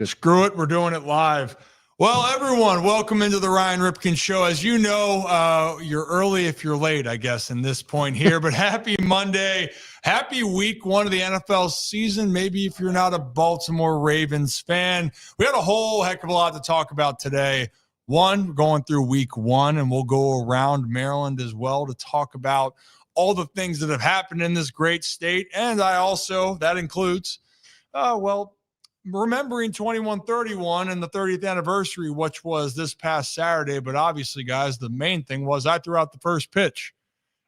Screw it. We're doing it live. Well, everyone, welcome into the Ryan Ripken Show. As you know, you're early if you're late, I guess, in this point here. But happy Monday. Happy week one of the NFL season. Maybe if you're not a Baltimore Ravens fan. We had a whole heck of a lot to talk about today. One, we're going through week one, and we'll go around Maryland as well to talk about all the things that have happened in this great state. And that includes, remembering 21-31 and the 30th anniversary, which was this past Saturday. But obviously, guys, the main thing was I threw out the first pitch.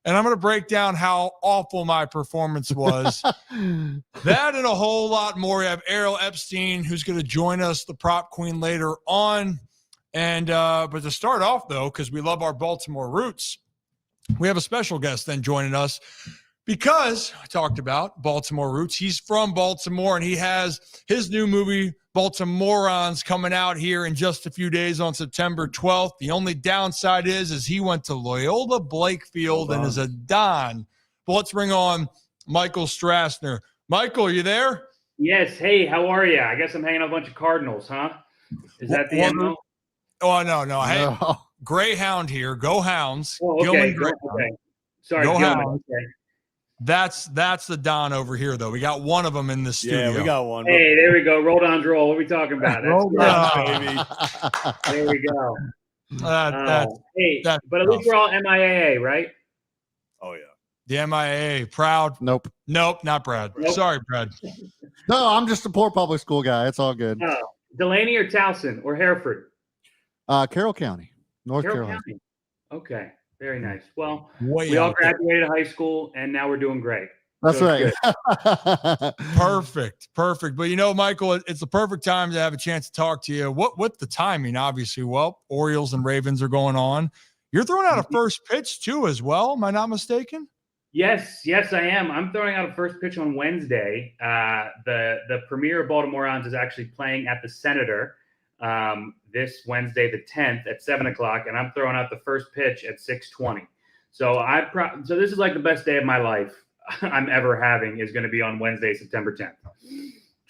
And I'm going to break down how awful my performance was. That and a whole lot more. We have Ariel Epstein, who's going to join us, the prop queen, later on. And but to start off, though, because we love our Baltimore roots, we have a special guest then joining us. Because I talked about Baltimore roots, he's from Baltimore, and he has his new movie, Baltimorons, coming out here in just a few days on September 12th. The only downside is he went to Loyola Blakefield and is a Don. But let's bring on Michael Strassner. Michael, are you there? Yes. Hey, how are you? I guess I'm hanging out a bunch of Cardinals, huh? Is that the MO? Oh, no. Hey, no. Greyhound here. Go Hounds. Oh, okay. Okay. Sorry, Go Hounds. Okay. That's the Don over here, though. We got one of them in the studio. Yeah, we got one. Hey, there we go. Roll on roll. What are we talking about? Baby. There we go. But at least we're all MIAA, right? Oh, yeah. The MIAA. Proud? Nope, not Brad. Nope. Sorry, Brad. No, I'm just a poor public school guy. It's all good. Delaney or Towson or Hereford? Carroll County, North Carolina. County. Okay. Very nice. Well, we all graduated high school, and now we're doing great. That's right. Perfect. But, Michael, it's the perfect time to have a chance to talk to you. What with the timing, obviously, Orioles and Ravens are going on. You're throwing out a first pitch, too, as well. Am I not mistaken? Yes, I am. I'm throwing out a first pitch on Wednesday. The premiere of Baltimorons is actually playing at the Senator this Wednesday, the 10th at 7:00, and I'm throwing out the first pitch at 6:20. So so this is like the best day of my life I'm ever having is going to be on Wednesday, September 10th.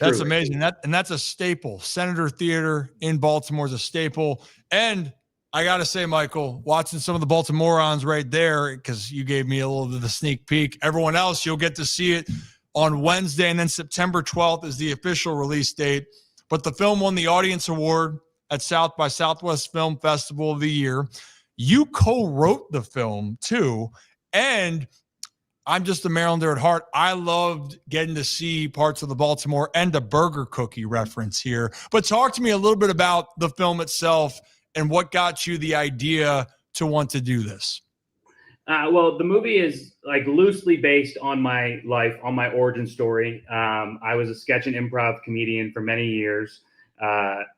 That's amazing. That's a staple. Senator Theater in Baltimore is a staple. And I got to say, Michael, watching some of the Baltimorons right there, because you gave me a little bit of the sneak peek. Everyone else, you'll get to see it on Wednesday, and then September 12th is the official release date. But the film won the Audience Award at South by Southwest Film Festival of the Year. You co-wrote the film, too. And I'm just a Marylander at heart. I loved getting to see parts of the Baltimore and a burger cookie reference here. But talk to me a little bit about the film itself and what got you the idea to want to do this. Well, the movie is like loosely based on my life, on my origin story. I was a sketch and improv comedian for many years,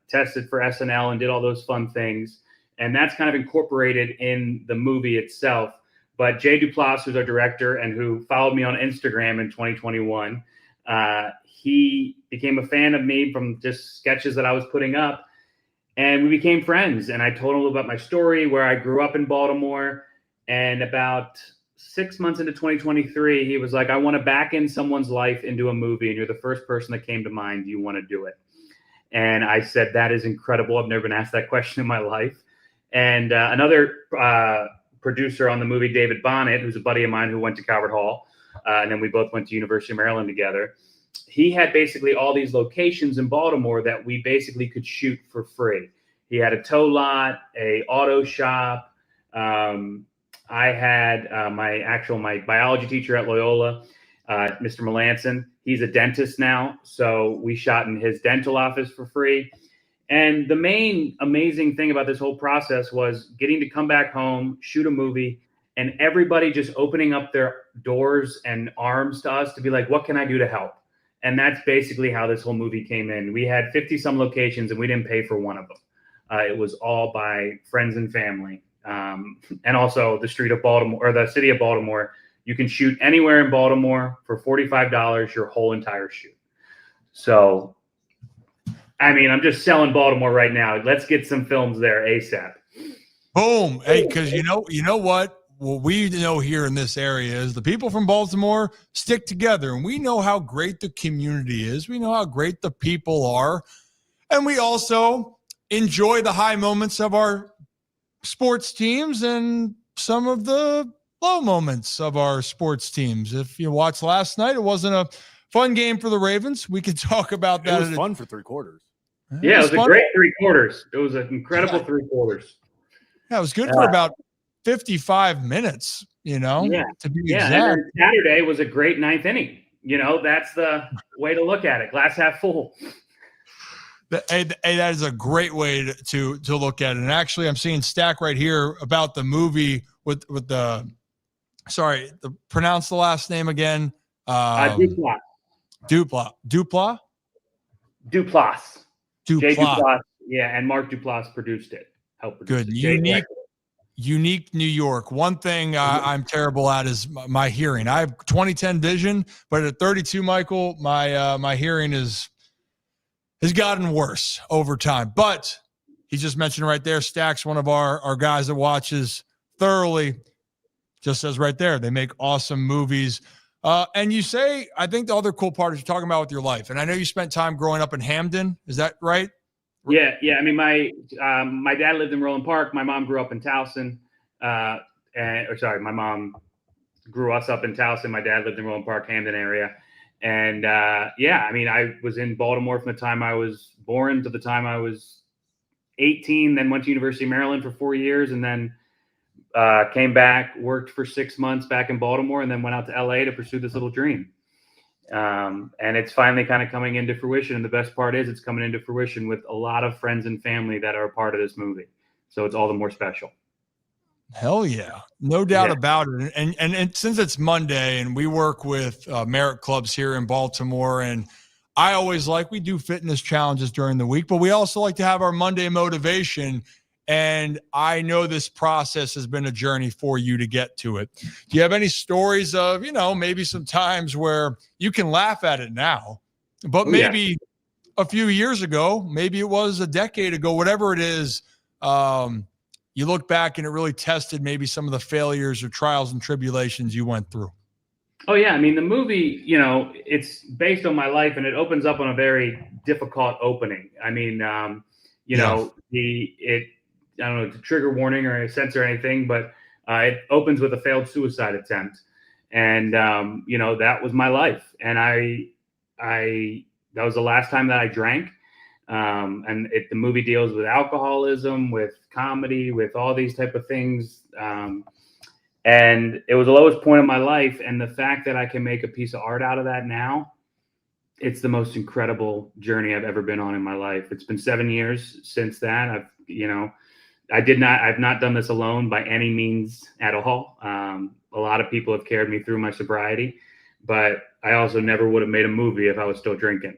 tested for SNL and did all those fun things. And that's kind of incorporated in the movie itself. But Jay Duplass, who's our director and who followed me on Instagram in 2021, he became a fan of me from just sketches that I was putting up. And we became friends. And I told him a little about my story, where I grew up in Baltimore. And about 6 months into 2023, he was like, I want to back in someone's life into a movie. And you're the first person that came to mind. Do you want to do it? And I said, that is incredible. I've never been asked that question in my life. And another producer on the movie, David Bonnet, who's a buddy of mine who went to Calvert Hall. And then we both went to University of Maryland together. He had basically all these locations in Baltimore that we basically could shoot for free. He had a tow lot, a auto shop. I had my biology teacher at Loyola, Mr. Melanson. He's a dentist now, so we shot in his dental office for free. And the main amazing thing about this whole process was getting to come back home, shoot a movie, and everybody just opening up their doors and arms to us to be like, what can I do to help? And that's basically how this whole movie came in. We had 50-some locations, and we didn't pay for one of them. It was all by friends and family. And also the street of Baltimore, or the city of Baltimore. You can shoot anywhere in Baltimore for $45 your whole entire shoot. So, I mean, I'm just selling Baltimore right now. Let's get some films there ASAP. Boom. Hey, because you know what we know here in this area is the people from Baltimore stick together, and we know how great the community is. We know how great the people are. And we also enjoy the high moments of our sports teams and some of the low moments of our sports teams. If you watched last night, it wasn't a fun game for the Ravens. We could talk about that. It was fun for 3 quarters. Yeah, it was a great 3 quarters. It was an incredible 3 quarters. Yeah, it was good for about 55 minutes, to be exact. And then Saturday was a great 9th inning. That's the way to look at it. Glass half full. Hey, that is a great way to look at it. And actually, I'm seeing Stack right here about the movie with the pronounce the last name again. Duplass. Duplass. Jay Duplass. Yeah, and Mark Duplass produced it. Helped produce it. Unique New York. One thing I'm terrible at is my hearing. I have 20/10 vision, but at 32, Michael, my hearing has gotten worse over time. But he just mentioned right there, Stack's one of our guys that watches thoroughly. Just says right there, they make awesome movies. And you say, I think the other cool part is you're talking about with your life. And I know you spent time growing up in Hamden. Is that right? Yeah. I mean, my dad lived in Roland Park. My mom grew up in Towson. My mom grew us up in Towson. My dad lived in Roland Park, Hamden area. And I mean, I was in Baltimore from the time I was born to the time I was 18, then went to University of Maryland for 4 years, and then came back, worked for 6 months back in Baltimore, and then went out to LA to pursue this little dream. And it's finally kind of coming into fruition. And the best part is it's coming into fruition with a lot of friends and family that are a part of this movie. So it's all the more special. Hell yeah. No doubt about it. And since it's Monday and we work with Merritt Clubs here in Baltimore, and I always we do fitness challenges during the week, but we also like to have our Monday motivation. And I know this process has been a journey for you to get to it. Do you have any stories of, maybe some times where you can laugh at it now, but maybe a few years ago, maybe it was a decade ago, whatever it is, you look back and it really tested maybe some of the failures or trials and tribulations you went through? Oh, yeah. I mean, the movie, it's based on my life, and it opens up on a very difficult opening. I mean, I don't know, it's a trigger warning or a censor or anything, but it opens with a failed suicide attempt. And, that was my life. And that was the last time that I drank. And the movie deals with alcoholism, with comedy, with all these type of things. And it was the lowest point of my life. And the fact that I can make a piece of art out of that now, it's the most incredible journey I've ever been on in my life. It's been 7 years since that. I've not done this alone by any means at all. A lot of people have carried me through my sobriety, but I also never would have made a movie if I was still drinking.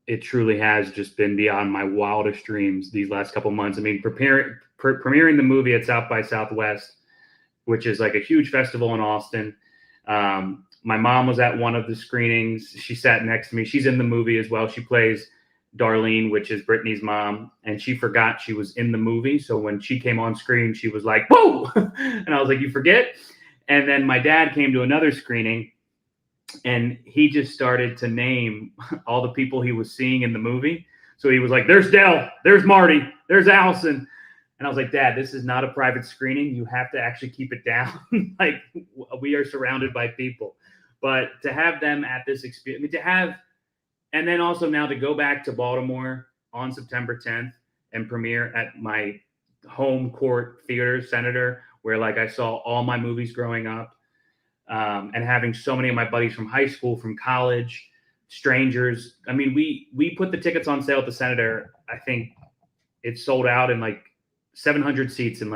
It truly has just been beyond my wildest dreams these last couple months. I mean, premiering the movie at South by Southwest, which is like a huge festival in Austin. My mom was at one of the screenings. She sat next to me. She's in the movie as well. She plays Darlene, which is Brittany's mom, and she forgot she was in the movie. So when she came on screen, she was like, "Whoa!" And I was like, "You forget?" And then my dad came to another screening, and he just started to name all the people he was seeing in the movie. So he was like, "There's Dell, there's Marty, there's Allison." And I was like, "Dad, this is not a private screening. You have to actually keep it down. Like, we are surrounded by people." But to have them at this experience, and then also now to go back to Baltimore on September 10th and premiere at my home court theater, Senator, where I saw all my movies growing up, and having so many of my buddies from high school, from college, strangers. I mean, we put the tickets on sale at the Senator. I think it sold out in 700 seats in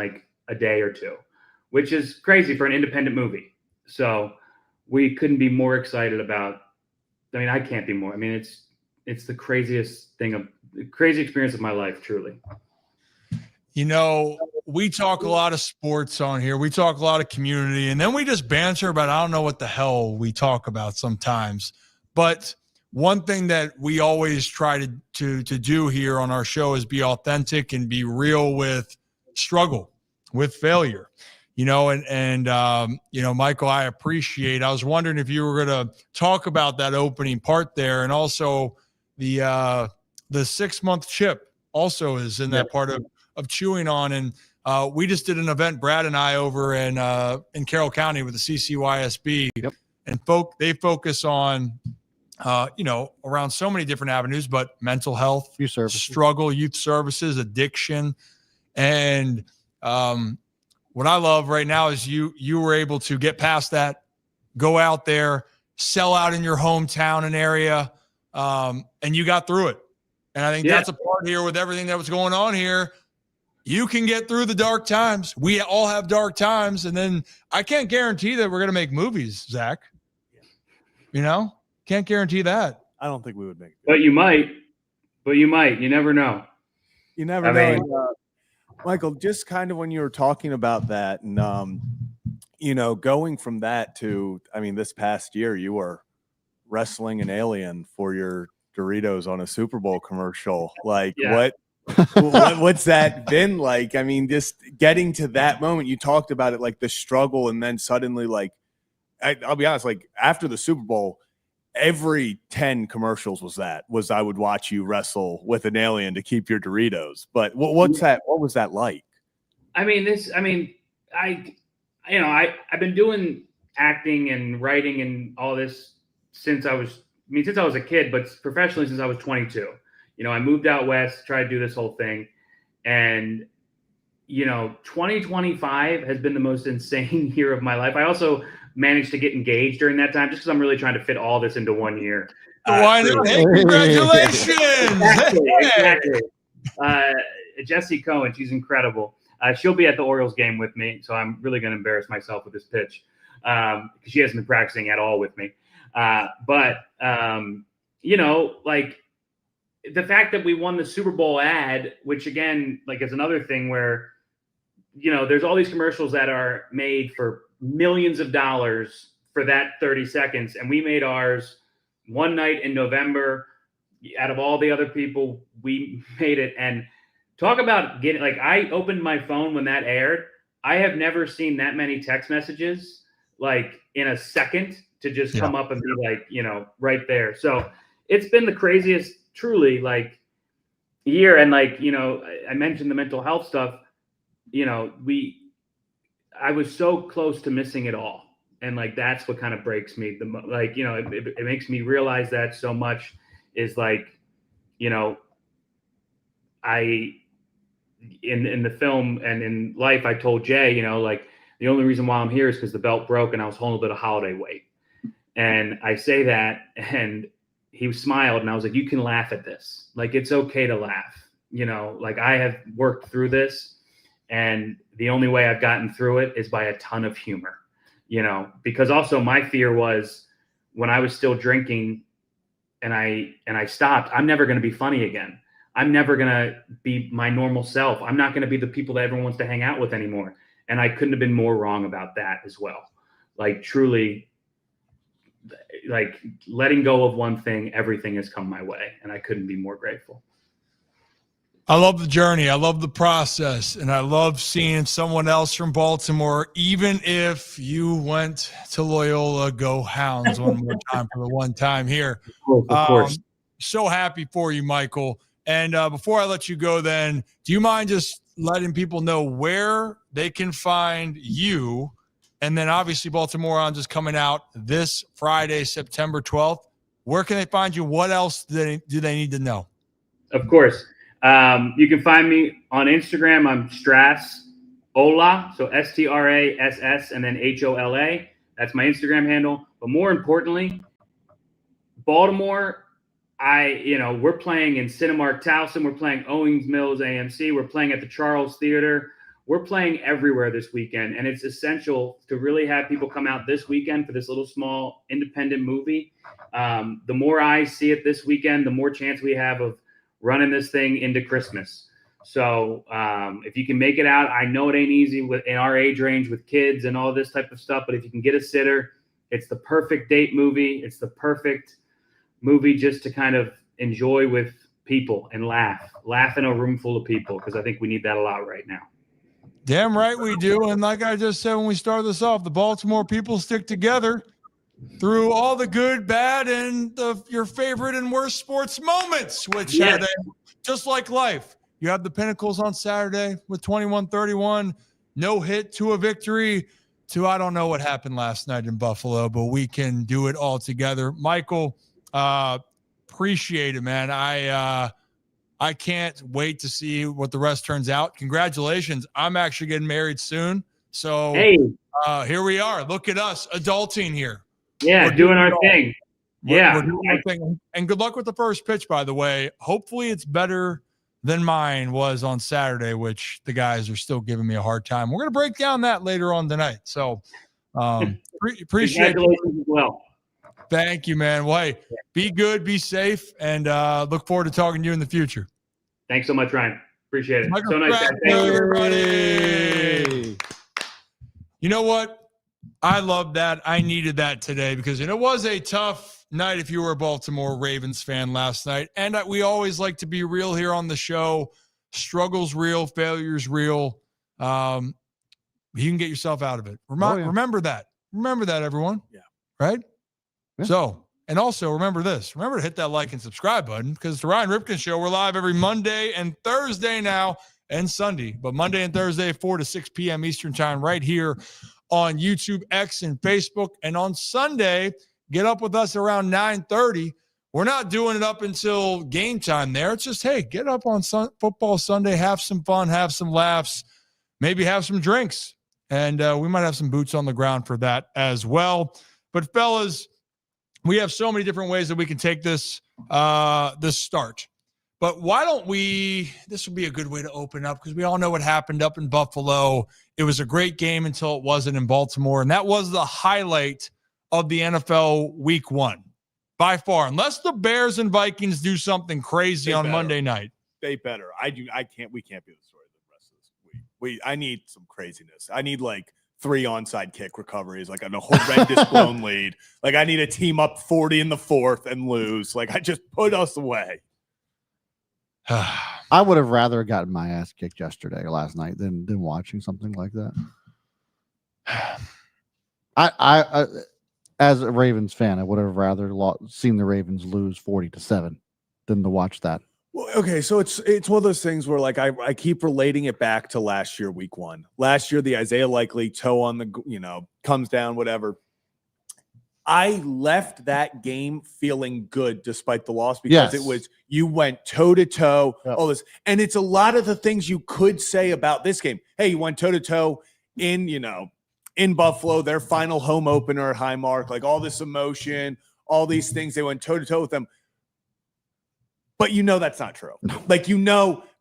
a day or two, which is crazy for an independent movie. So we couldn't be more excited about. I mean, I can't be more. I mean, it's the crazy experience of my life, truly. We talk a lot of sports on here. We talk a lot of community, and then we just banter about, I don't know what the hell we talk about sometimes. But one thing that we always try to do here on our show is be authentic and be real with struggle, with failure. Michael, I was wondering if you were going to talk about that opening part there, and also the 6-month chip also is in that part of chewing on. And we just did an event, Brad and I, over in Carroll County with the CCYSB, and they focus on around so many different avenues, but mental health, youth services, addiction, and what I love right now is you were able to get past that, go out there, sell out in your hometown and area, and you got through it. And I think that's a part here with everything that was going on here. You can get through the dark times. We all have dark times. And then I can't guarantee that we're going to make movies, Zach. Can't guarantee that. I don't think we would make it. But you might. You never know. You never know. Michael, just kind of when you were talking about that and, going from that to, this past year, you were wrestling an alien for your Doritos on a Super Bowl commercial. What's that been like? Just getting to that moment, you talked about it, like the struggle. And then suddenly, I'll be honest, after the Super Bowl, every 10 commercials was I would watch you wrestle with an alien to keep your Doritos. But what was that like? I've been doing acting and writing and all this since I was a kid, but professionally since I was 22. I moved out west, tried to do this whole thing. And, 2025 has been the most insane year of my life. I also managed to get engaged during that time just because I'm really trying to fit all this into 1 year. Congratulations. Exactly. Jessie Cohen, she's incredible. She'll be at the Orioles game with me, so I'm really going to embarrass myself with this pitch because she hasn't been practicing at all with me. But the fact that we won the Super Bowl ad, which again, is another thing where, there's all these commercials that are made for millions of dollars for that 30 seconds. And we made ours one night in November. Out of all the other people, we made it. And talk about getting, I opened my phone when that aired. I have never seen that many text messages, in a second to just come up and be right there. So it's been the craziest, truly, year. And I mentioned the mental health stuff, I was so close to missing it all. And that's what kind of breaks me. It makes me realize that so much is in the film and in life, I told Jay, the only reason why I'm here is because the belt broke and I was holding a bit of holiday weight. And I say that and he smiled and I was like, you can laugh at this. It's okay to laugh, I have worked through this. And the only way I've gotten through it is by a ton of humor, because also my fear was when I was still drinking and I stopped, I'm never going to be funny again. I'm never going to be my normal self. I'm not going to be the people that everyone wants to hang out with anymore. And I couldn't have been more wrong about that as well. Truly, letting go of one thing, everything has come my way. And I couldn't be more grateful. I love the journey. I love the process. And I love seeing someone else from Baltimore, even if you went to Loyola, go Hounds one more time for the one time here. Of course. So happy for you, Michael. And before I let you go then, do you mind just letting people know where they can find you? And then obviously Baltimorons is coming out this Friday, September 12th. Where can they find you? What else do they need to know? Of course. You can find me on Instagram. I'm Strassola, so STRASS and then HOLA. That's my Instagram handle. But more importantly, Baltimore, we're playing in Cinemark Towson. We're playing Owings Mills AMC. We're playing at the Charles Theater. We're playing everywhere this weekend. And it's essential to really have people come out this weekend for this little small independent movie. The more eyes see it this weekend, the more chance we have of running this thing into Christmas. So if you can make it out, I know it ain't easy in our age range with kids and all this type of stuff, but if you can get a sitter, it's the perfect date movie. It's the perfect movie just to kind of enjoy with people and laugh in a room full of people, because I think we need that a lot right now. Damn right we do. And like I just said when we started this off, the Baltimore people stick together through all the good, bad, and your favorite and worst sports moments, which just like life. You have the Pinnacles on Saturday with 21-31, no hit to a victory to I don't know what happened last night in Buffalo, but we can do it all together. Michael, appreciate it, man. I can't wait to see what the rest turns out. Congratulations. I'm actually getting married soon. So here we are. Look at us adulting here. Yeah, we're doing our thing. We're doing our thing. And good luck with the first pitch, by the way. Hopefully it's better than mine was on Saturday, which the guys are still giving me a hard time. We're going to break down that later on tonight. So appreciate it. As well. Thank you, man. Well, hey, be good, be safe, and look forward to talking to you in the future. Thanks so much, Ryan. Appreciate it. Michael So nice. Strassner, Thank you, everybody. You know what? I love that. I needed that today because it was a tough night if you were a Baltimore Ravens fan last night. And we always like to be real here on the show. Struggles real, failures real. You can get yourself out of it. Remember that. Remember that, everyone. Yeah. Right? Yeah. So, and also remember this. Remember to hit that like and subscribe button because it's the Ryan Ripken Show. We're live every Monday and Thursday now and Sunday. But Monday and Thursday, 4 to 6 p.m. Eastern time right here on YouTube, X, and Facebook. And on Sunday, get up with us around 9:30. We're not doing it up until game time there. It's just, hey, get up on football Sunday, have some fun, have some laughs, maybe have some drinks. And we might have some boots on the ground for that as well. But fellas, we have so many different ways that we can take this start. But why don't this would be a good way to open up because we all know what happened up in Buffalo. It was a great game until it wasn't in Baltimore. And that was the highlight of the NFL week 1 by far, unless the Bears and Vikings do something crazy on Monday night. They better. We can't be the story of the rest of this week. I need some craziness. I need like 3 onside kick recoveries, like an horrendous blown lead. Like I need a team up 40 in the 4th and lose. Like I just put us away. I would have rather gotten my ass kicked yesterday or last night than watching something like that. I as a Ravens fan, I would have rather seen the Ravens lose 40-7 than to watch that. Well, okay, so it's one of those things where like I keep relating it back to last year, week 1. Last year, the Isaiah Likely toe on the comes down, whatever. I left that game feeling good despite the loss because it was you went toe to toe, all this, and it's a lot of the things you could say about this game. Hey, you went toe to toe in Buffalo, their final home opener at Highmark, like all this emotion, all these things. They went toe to toe with them. But that's not true. Like,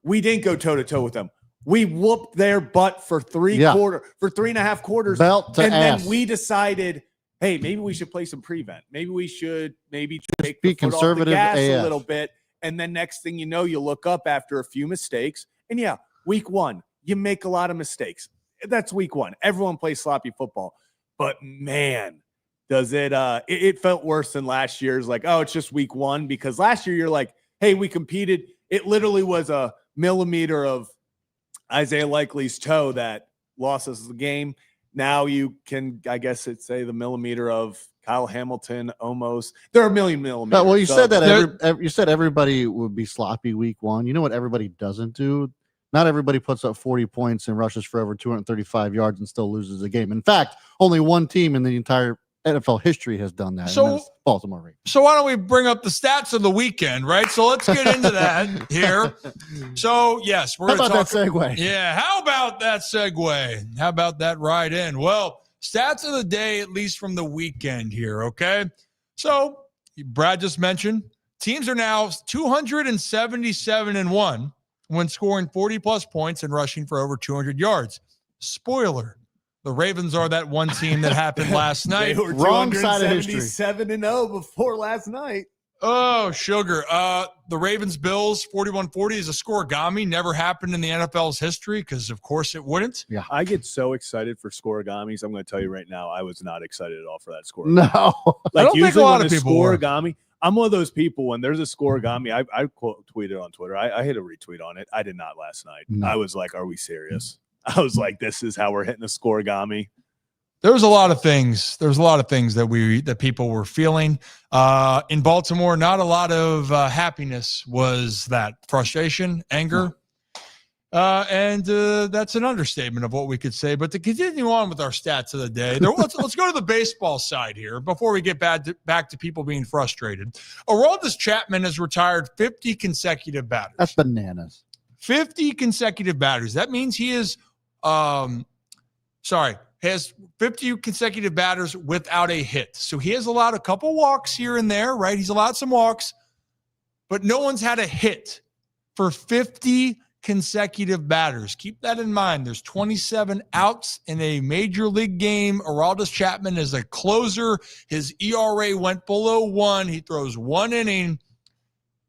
we didn't go toe to toe with them. We whooped their butt for 3.5 quarters. Belt to ass. Then we decided, hey, maybe we should play some prevent. Maybe we should take be the foot conservative off the gas AF. a little bit. And then next thing you know, you look up after a few mistakes. And week 1, you make a lot of mistakes. That's week 1. Everyone plays sloppy football. But man, does it felt worse than last year's. Like, oh, it's just week 1. Because last year you're like, hey, we competed. It literally was a millimeter of Isaiah Likely's toe that lost us the game. Now you can, I guess say the millimeter of Kyle Hamilton almost. There are a million millimeters. Well, you said that you said everybody would be sloppy week 1. You know what everybody doesn't do? Not everybody puts up 40 points and rushes for over 235 yards and still loses a game. In fact, only one team in the entire NFL history has done that. So and that's Baltimore Ravens. So why don't we bring up the stats of the weekend, right? So let's get into that here. So yes, we're going to talk. How about that segue? Yeah, how about that segue? How about that ride in? Well, stats of the day, at least from the weekend here, okay? So Brad just mentioned teams are now 277-1 when scoring 40-plus points and rushing for over 200 yards. Spoiler. The Ravens are that one team that happened last night. They were Wrong side of history. 277-0 before last night. Oh, sugar. The Ravens-Bills 41-40 is a scoregami. Never happened in the NFL's history because, of course, it wouldn't. Yeah, I get so excited for scoregamis. I'm going to tell you right now, I was not excited at all for that score. No. I don't think a lot of people were. Scoregami, I'm one of those people when there's a scoregami, I tweeted on Twitter. I hit a retweet on it. I did not last night. No. I was like, are we serious? I was like, this is how we're hitting the scoregami. There was a lot of things. There's a lot of things that people were feeling in Baltimore. Not a lot of happiness. Was that frustration, anger, and that's an understatement of what we could say. But to continue on with our stats of the day, let's go to the baseball side here before we get back to people being frustrated. Aroldis Chapman has retired 50 consecutive batters. That's bananas. 50 consecutive batters. That means he is, has 50 consecutive batters without a hit. So he has allowed a couple walks here and there, right? He's allowed some walks, but no one's had a hit for 50 consecutive batters. Keep that in mind. There's 27 outs in a major league game. Aroldis Chapman is a closer. His ERA went below 1. He throws 1 inning.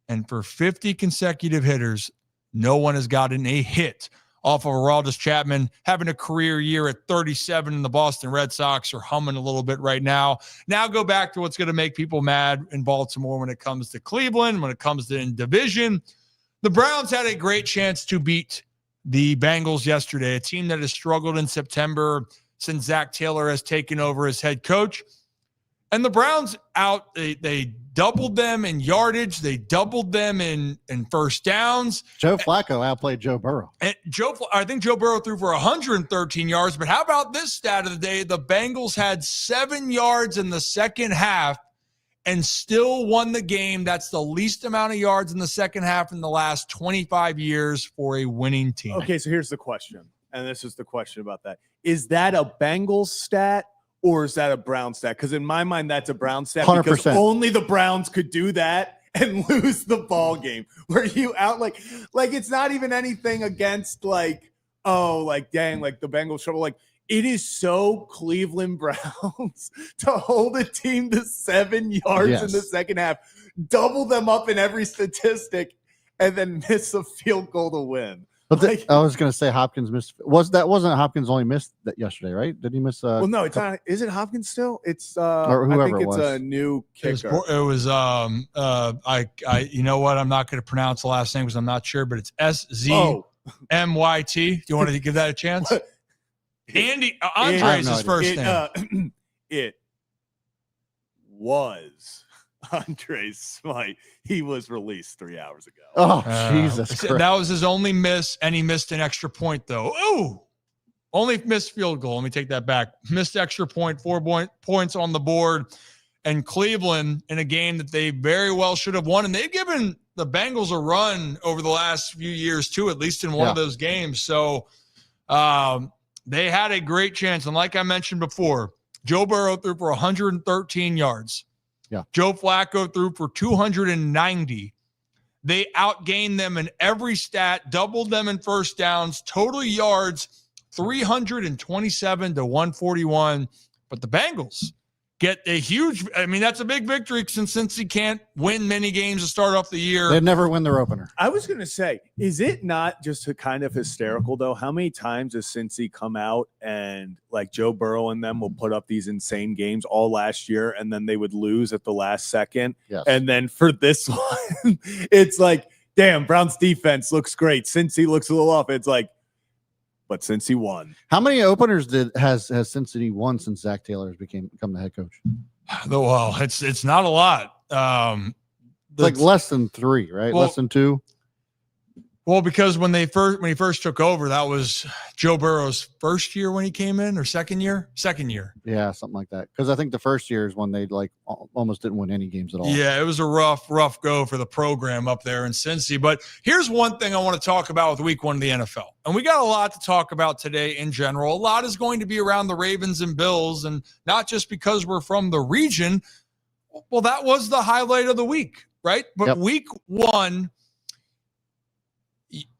And for 50 consecutive hitters, no one has gotten a hit off of Aroldis Chapman, having a career year at 37, and the Boston Red Sox are humming a little bit right now. Now go back to what's going to make people mad in Baltimore when it comes to Cleveland, when it comes to in division. The Browns had a great chance to beat the Bengals yesterday, a team that has struggled in September since Zach Taylor has taken over as head coach. And the Browns they doubled them in yardage. They doubled them in first downs. Joe Flacco outplayed Joe Burrow. And I think Joe Burrow threw for 113 yards. But how about this stat of the day? The Bengals had 7 yards in the second half and still won the game. That's the least amount of yards in the second half in the last 25 years for a winning team. Okay, so here's the question. And this is the question about that. Is that a Bengals stat? Or is that a Brown stat? Because in my mind, that's a Brown stat 100%. because only the Browns could do that and lose the ball game. Where you out like it's not even anything against dang, like the Bengals trouble. Like it is so Cleveland Browns to hold a team to 7 yards in the second half, double them up in every statistic, and then miss a field goal to win. But I was going to say Hopkins missed. Wasn't Hopkins only missed that yesterday, right? Did he miss? Well, no, it's not. Is it Hopkins still? It's or whoever I think it was. it's a new kicker. It was I you know what? I'm not going to pronounce the last name because I'm not sure, but it's SZMYT. Do you want to give that a chance? Andre's his first name. It was Andres Smite. He was released 3 hours ago. Oh, Jesus Christ. That was his only miss, and he missed an extra point, though. Oh, only missed field goal. Let me take that back. Missed extra point, 4 points on the board. And Cleveland in a game that they very well should have won. And they've given the Bengals a run over the last few years, too, at least in one of those games. So they had a great chance. And like I mentioned before, Joe Burrow threw for 113 yards. Yeah. Joe Flacco threw for 290. They outgained them in every stat, doubled them in first downs, total yards 327 to 141. But the Bengals get a huge, that's a big victory since he can't win many games to start off the year. They'd never win their opener. I was going to say, is it not just kind of hysterical, though? How many times has Cincy come out and like Joe Burrow and them will put up these insane games all last year and then they would lose at the last second? Yes. And then for this one, it's like, damn, Browns defense looks great. Cincy looks a little off. It's like, but Cincy won. How many openers has Cincinnati won since Zach Taylor has become the head coach? Well, it's not a lot. It's like less than 3, right? Well, less than 2. Well, because when he first took over, that was Joe Burrow's first year when he came in, or second year. Yeah, something like that. Because I think the first year is when they almost didn't win any games at all. Yeah, it was a rough go for the program up there in Cincy. But here's one thing I want to talk about with Week 1 of the NFL, and we got a lot to talk about today in general. A lot is going to be around the Ravens and Bills, and not just because we're from the region. Well, that was the highlight of the week, right? But Week 1.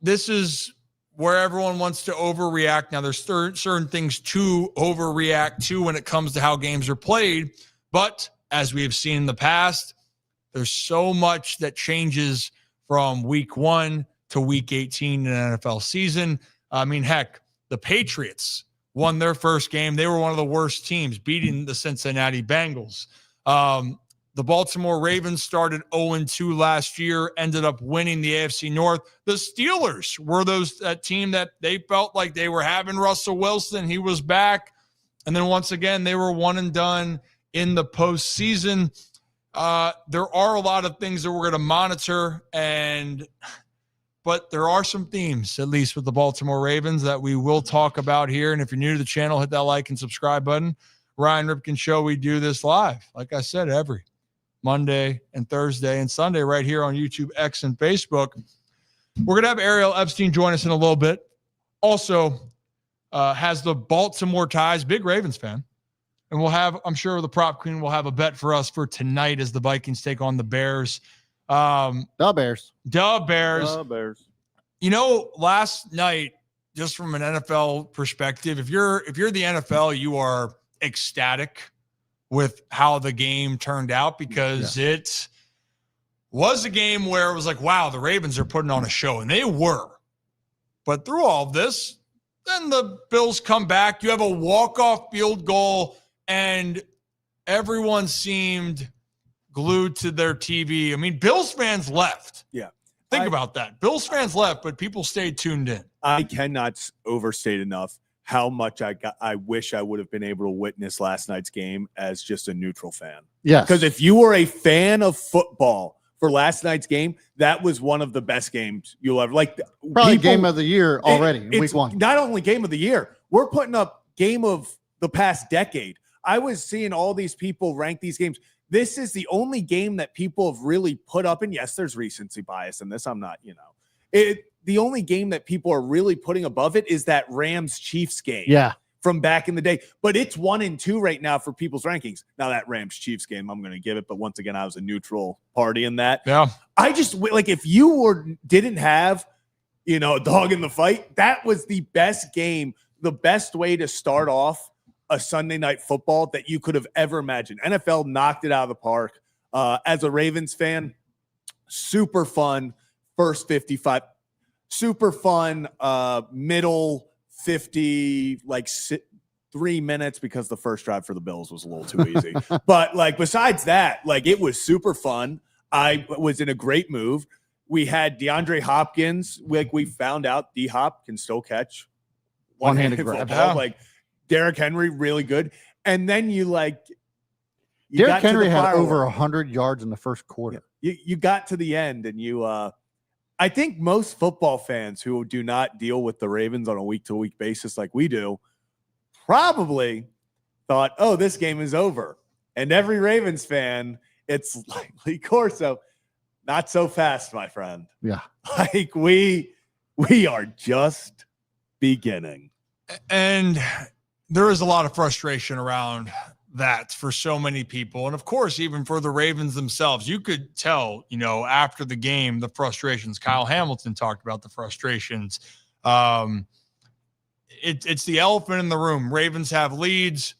This is where everyone wants to overreact. Now, there's certain things to overreact to when it comes to how games are played. But as we have seen in the past, there's so much that changes from Week 1 to Week 18 in an NFL season. Heck, the Patriots won their first game. They were one of the worst teams, beating the Cincinnati Bengals. The Baltimore Ravens started 0-2 last year, ended up winning the AFC North. The Steelers were that team that they felt like they were having Russell Wilson. He was back. And then once again, they were one and done in the postseason. There are a lot of things that we're going to monitor, but there are some themes, at least with the Baltimore Ravens, that we will talk about here. And if you're new to the channel, hit that like and subscribe button. Ryan Ripken Show, we do this live, like I said, every Monday and Thursday and Sunday right here on YouTube, X, and Facebook. We're going to have Ariel Epstein join us in a little bit. Also has the Baltimore ties, big Ravens fan. And we'll have, I'm sure the prop queen will have a bet for us for tonight as the Vikings take on the Bears. The Bears. You know, last night, just from an NFL perspective, if you're the NFL, you are ecstatic with how the game turned out, because it was a game where it was like, wow, the Ravens are putting on a show, and they were. But through all of this, then the Bills come back. You have a walk-off field goal, and everyone seemed glued to their TV. I mean, Bills fans left. Yeah. Think about that. Bills fans left, but people stayed tuned in. I cannot overstate enough how much I wish I would have been able to witness last night's game as just a neutral fan. Yes. Because if you were a fan of football for last night's game, that was one of the best games you'll ever Probably game of the year already in week one. Not only game of the year, we're putting up game of the past decade. I was seeing all these people rank these games. This is the only game that people have really put up. And yes, there's recency bias in this. I'm not, the only game that people are really putting above it is that Rams-Chiefs game. Yeah. From back in the day. But it's 1 and 2 right now for people's rankings. Now that Rams-Chiefs game, I'm going to give it. But once again, I was a neutral party in that. Yeah. I just, if you didn't have, a dog in the fight, that was the best game, the best way to start off a Sunday night football that you could have ever imagined. NFL knocked it out of the park. As a Ravens fan, super fun first 55. Super fun, middle 50, 3 minutes, because the first drive for the Bills was a little too easy. But besides that, it was super fun. I was in a great move. We had DeAndre Hopkins. We found out D-Hop can still catch one-handed grab. Football. Derrick Henry, really good. And then Derrick Henry had over 100 yards in the first quarter. You got to the end, and I think most football fans who do not deal with the Ravens on a week-to-week basis like we do probably thought, oh, this game is over. And every Ravens fan, it's likely Corso, not so fast, my friend. Yeah. We are just beginning. And there is a lot of frustration around that for so many people. And of course, even for the Ravens themselves, you could tell, after the game, the frustrations. Kyle Hamilton talked about the frustrations. It's the elephant in the room. Ravens have leads.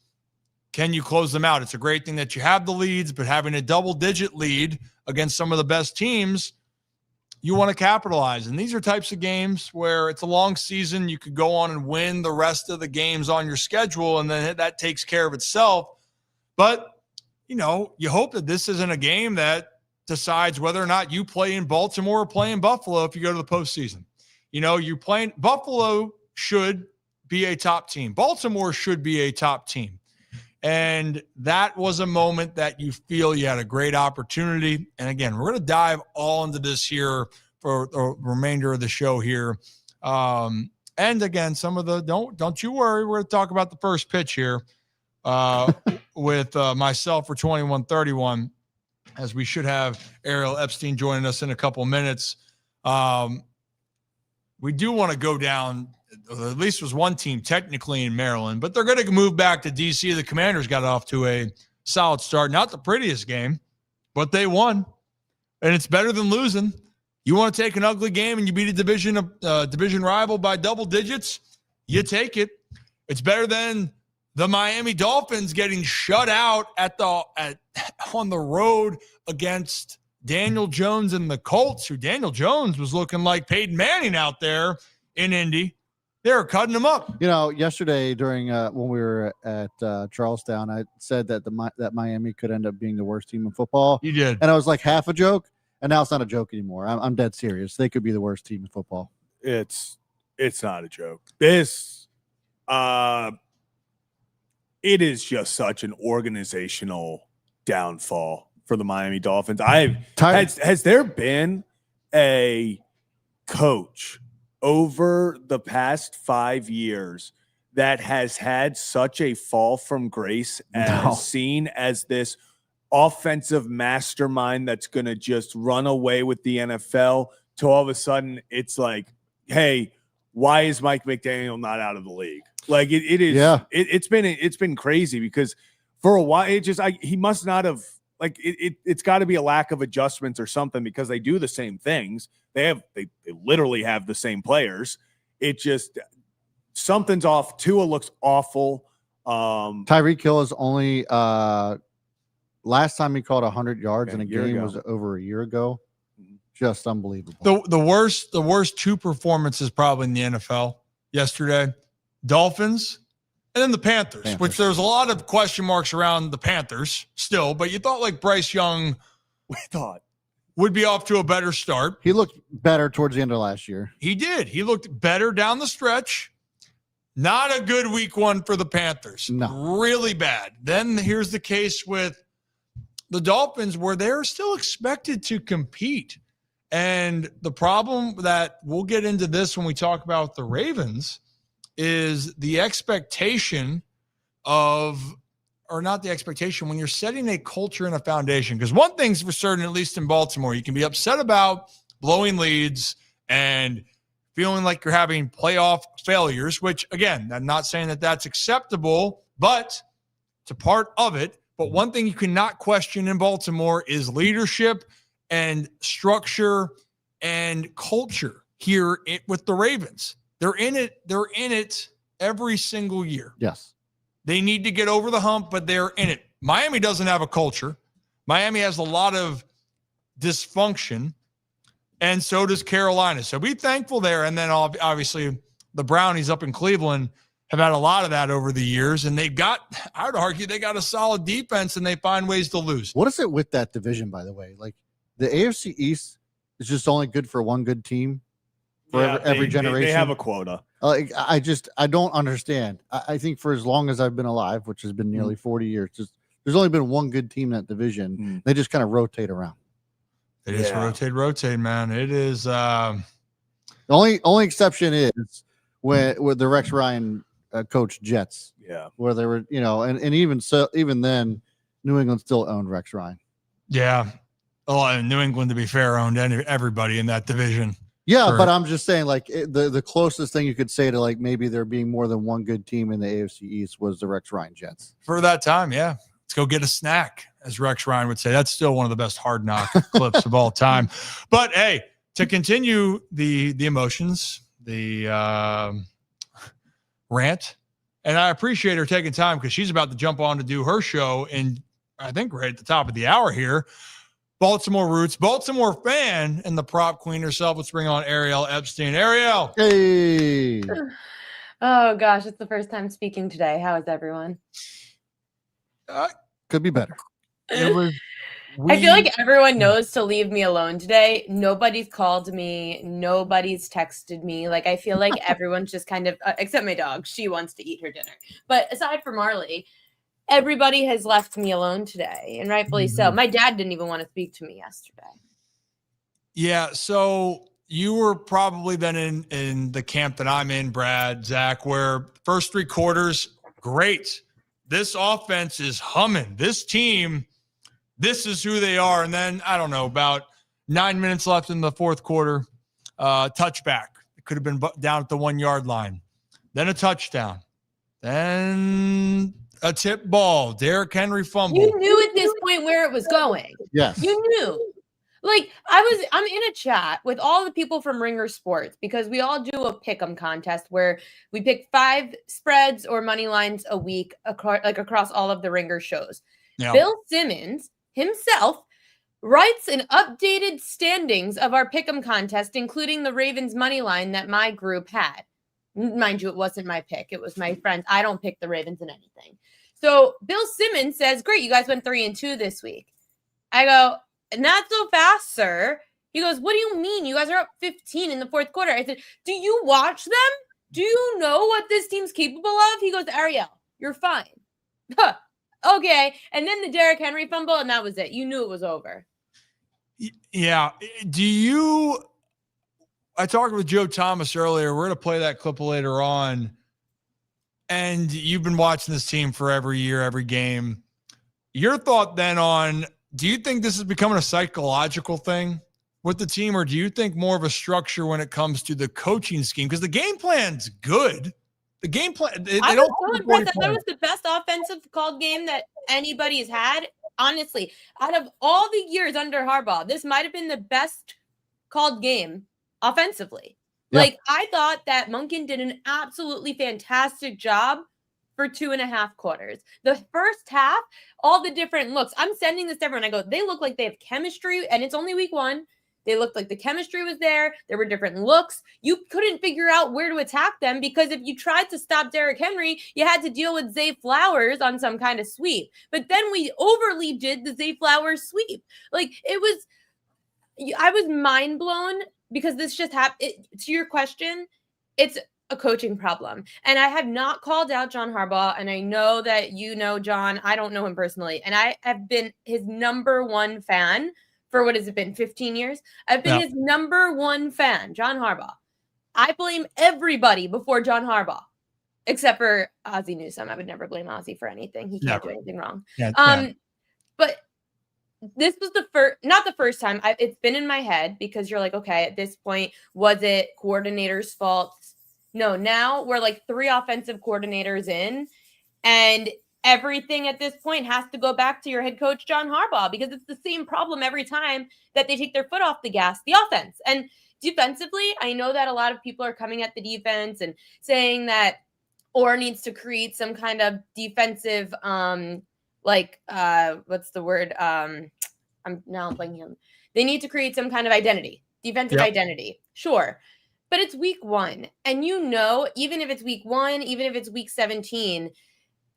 Can you close them out? It's a great thing that you have the leads, but having a double-digit lead against some of the best teams, you want to capitalize. And these are types of games where it's a long season. You could go on and win the rest of the games on your schedule, and then that takes care of itself. But, you hope that this isn't a game that decides whether or not you play in Baltimore or play in Buffalo if you go to the postseason. You're playing – Buffalo should be a top team. Baltimore should be a top team. And that was a moment that you feel you had a great opportunity. And again, we're going to dive all into this here for the remainder of the show here. And again, some of the don't you worry, we're going to talk about the first pitch here with myself for 2131, as we should have Ariel Epstein joining us in a couple minutes. We do want to go down. At least was one team technically in Maryland, but they're going to move back to D.C. The Commanders got off to a solid start. Not the prettiest game, but they won, and it's better than losing. You want to take an ugly game and you beat a division rival by double digits, you take it. It's better than the Miami Dolphins getting shut out on the road against Daniel Jones and the Colts, who Daniel Jones was looking like Peyton Manning out there in Indy. They were cutting them up. You know, yesterday during when we were at Charlestown, I said that that Miami could end up being the worst team in football. You did. And I was like half a joke, and now it's not a joke anymore. I'm dead serious. They could be the worst team in football. It's not a joke. This it is just such an organizational downfall for the Miami Dolphins. Has there been a coach over the past 5 years that has had such a fall from grace as seen as this offensive mastermind that's going to just run away with the NFL to all of a sudden it's like, hey, why is Mike McDaniel not out of the league? Like it is. Yeah. It's been crazy because for a while he must not have like it's got to be a lack of adjustments or something because they do the same things. They literally have the same players. It just something's off. Tua looks awful. Tyreek Hill is only last time he caught 100 yards in a game was over a year ago. Just unbelievable. The worst two performances probably in the NFL yesterday. Dolphins and then the Panthers, which there's a lot of question marks around the Panthers still, but you thought like Bryce Young would be off to a better start. He looked better towards the end of last year. He did. He looked better down the stretch. Not a good week one for the Panthers. No. Really bad. Then here's the case with the Dolphins where they're still expected to compete. And the problem that we'll get into this when we talk about the Ravens is the expectation of, or not the expectation, when you're setting a culture and a foundation. Because one thing's for certain, at least in Baltimore, you can be upset about blowing leads and feeling like you're having playoff failures, which, again, I'm not saying that that's acceptable, but it's a part of it. But one thing you cannot question in Baltimore is leadership and structure and culture here with the Ravens. They're in it every single year. Yes. They need to get over the hump, but they're in it. Miami doesn't have a culture. Miami has a lot of dysfunction, and so does Carolina. So be thankful there. And then obviously the Brownies up in Cleveland have had a lot of that over the years, and I would argue they got a solid defense, and they find ways to lose. What is it with that division, by the way? Like the AFC East is just only good for one good team for every generation. They have a quota. I don't understand. I think for as long as I've been alive, which has been nearly 40 years, there's only been one good team in that division. They just kind of rotate around. It is rotate, man. It is. The only exception is with the Rex Ryan coach Jets. Yeah. Where they were, and even then, New England still owned Rex Ryan. Yeah. Oh, New England, to be fair, owned everybody in that division. Yeah, but I'm just saying, like, the closest thing you could say to, like, maybe there being more than one good team in the AFC East was the Rex Ryan Jets. For that time, yeah. Let's go get a snack, as Rex Ryan would say. That's still one of the best Hard Knock clips of all time. But, hey, to continue the emotions, the rant, and I appreciate her taking time because she's about to jump on to do her show, and I think right at the top of the hour here. Baltimore roots, Baltimore fan, and the prop queen herself. Let's bring on Ariel Epstein. Ariel. Hey. Oh, gosh. It's the first time speaking today. How is everyone? Could be better. I feel like everyone knows to leave me alone today. Nobody's called me. Nobody's texted me. Like, I feel like everyone's just kind of, except my dog. She wants to eat her dinner. But aside from Marley, everybody has left me alone today, and rightfully so. My dad didn't even want to speak to me yesterday. Yeah, so you were probably then in the camp that I'm in, Brad, Zach, where first three quarters, great. This offense is humming. This team, this is who they are. And then, I don't know, about 9 minutes left in the fourth quarter, touchback. It could have been down at the 1 yard line. Then a touchdown. Then a tip ball. Derrick Henry fumble. You knew at this point where it was going. Yes. You knew. Like, I'm in a chat with all the people from Ringer Sports because we all do a pick'em contest where we pick 5 spreads or money lines a week across all of the Ringer shows. Yeah. Bill Simmons himself writes an updated standings of our pick'em contest, including the Ravens money line that my group had. Mind you, it wasn't my pick. It was my friend's. I don't pick the Ravens in anything. So Bill Simmons says, great, you guys went 3-2 this week. I go, not so fast, sir. He goes, what do you mean? You guys are up 15 in the fourth quarter. I said, do you watch them? Do you know what this team's capable of? He goes, Ariel, you're fine. Huh. Okay. And then the Derrick Henry fumble, and that was it. You knew it was over. Yeah. I talked with Joe Thomas earlier. We're going to play that clip later on. And you've been watching this team for every year, every game. Your thought then on, do you think this is becoming a psychological thing with the team, or do you think more of a structure when it comes to the coaching scheme? Because the game plan's good. The game plan, I was so impressed. That was the best offensive called game that anybody's had. Honestly, out of all the years under Harbaugh, this might have been the best called game offensively. Yeah. Like, I thought that Monken did an absolutely fantastic job for 2.5 quarters. The first half, all the different looks. I'm sending this to everyone. I go, they look like they have chemistry, and it's only week 1. They looked like the chemistry was there. There were different looks. You couldn't figure out where to attack them because if you tried to stop Derrick Henry, you had to deal with Zay Flowers on some kind of sweep. But then we overly did the Zay Flowers sweep. Like, I was mind blown because this just happened. To your question, it's a coaching problem. And I have not called out John Harbaugh. And I know that you know John. I don't know him personally. And I have been his number 1 fan for what has it been, 15 years? I've been his number 1 fan, John Harbaugh. I blame everybody before John Harbaugh, except for Ozzie Newsome. I would never blame Ozzie for anything. He can't do anything wrong. But this was not the first time. It's been in my head because you're like, okay, at this point, was it coordinator's fault? No, now we're like 3 offensive coordinators in, and everything at this point has to go back to your head coach, John Harbaugh, because it's the same problem every time that they take their foot off the gas, the offense. And defensively, I know that a lot of people are coming at the defense and saying that Orr needs to create some kind of defensive, what's the word? I'm now blanking on. They need to create some kind of identity, defensive identity. Sure. But it's week 1. And even if it's week 1, even if it's week 17,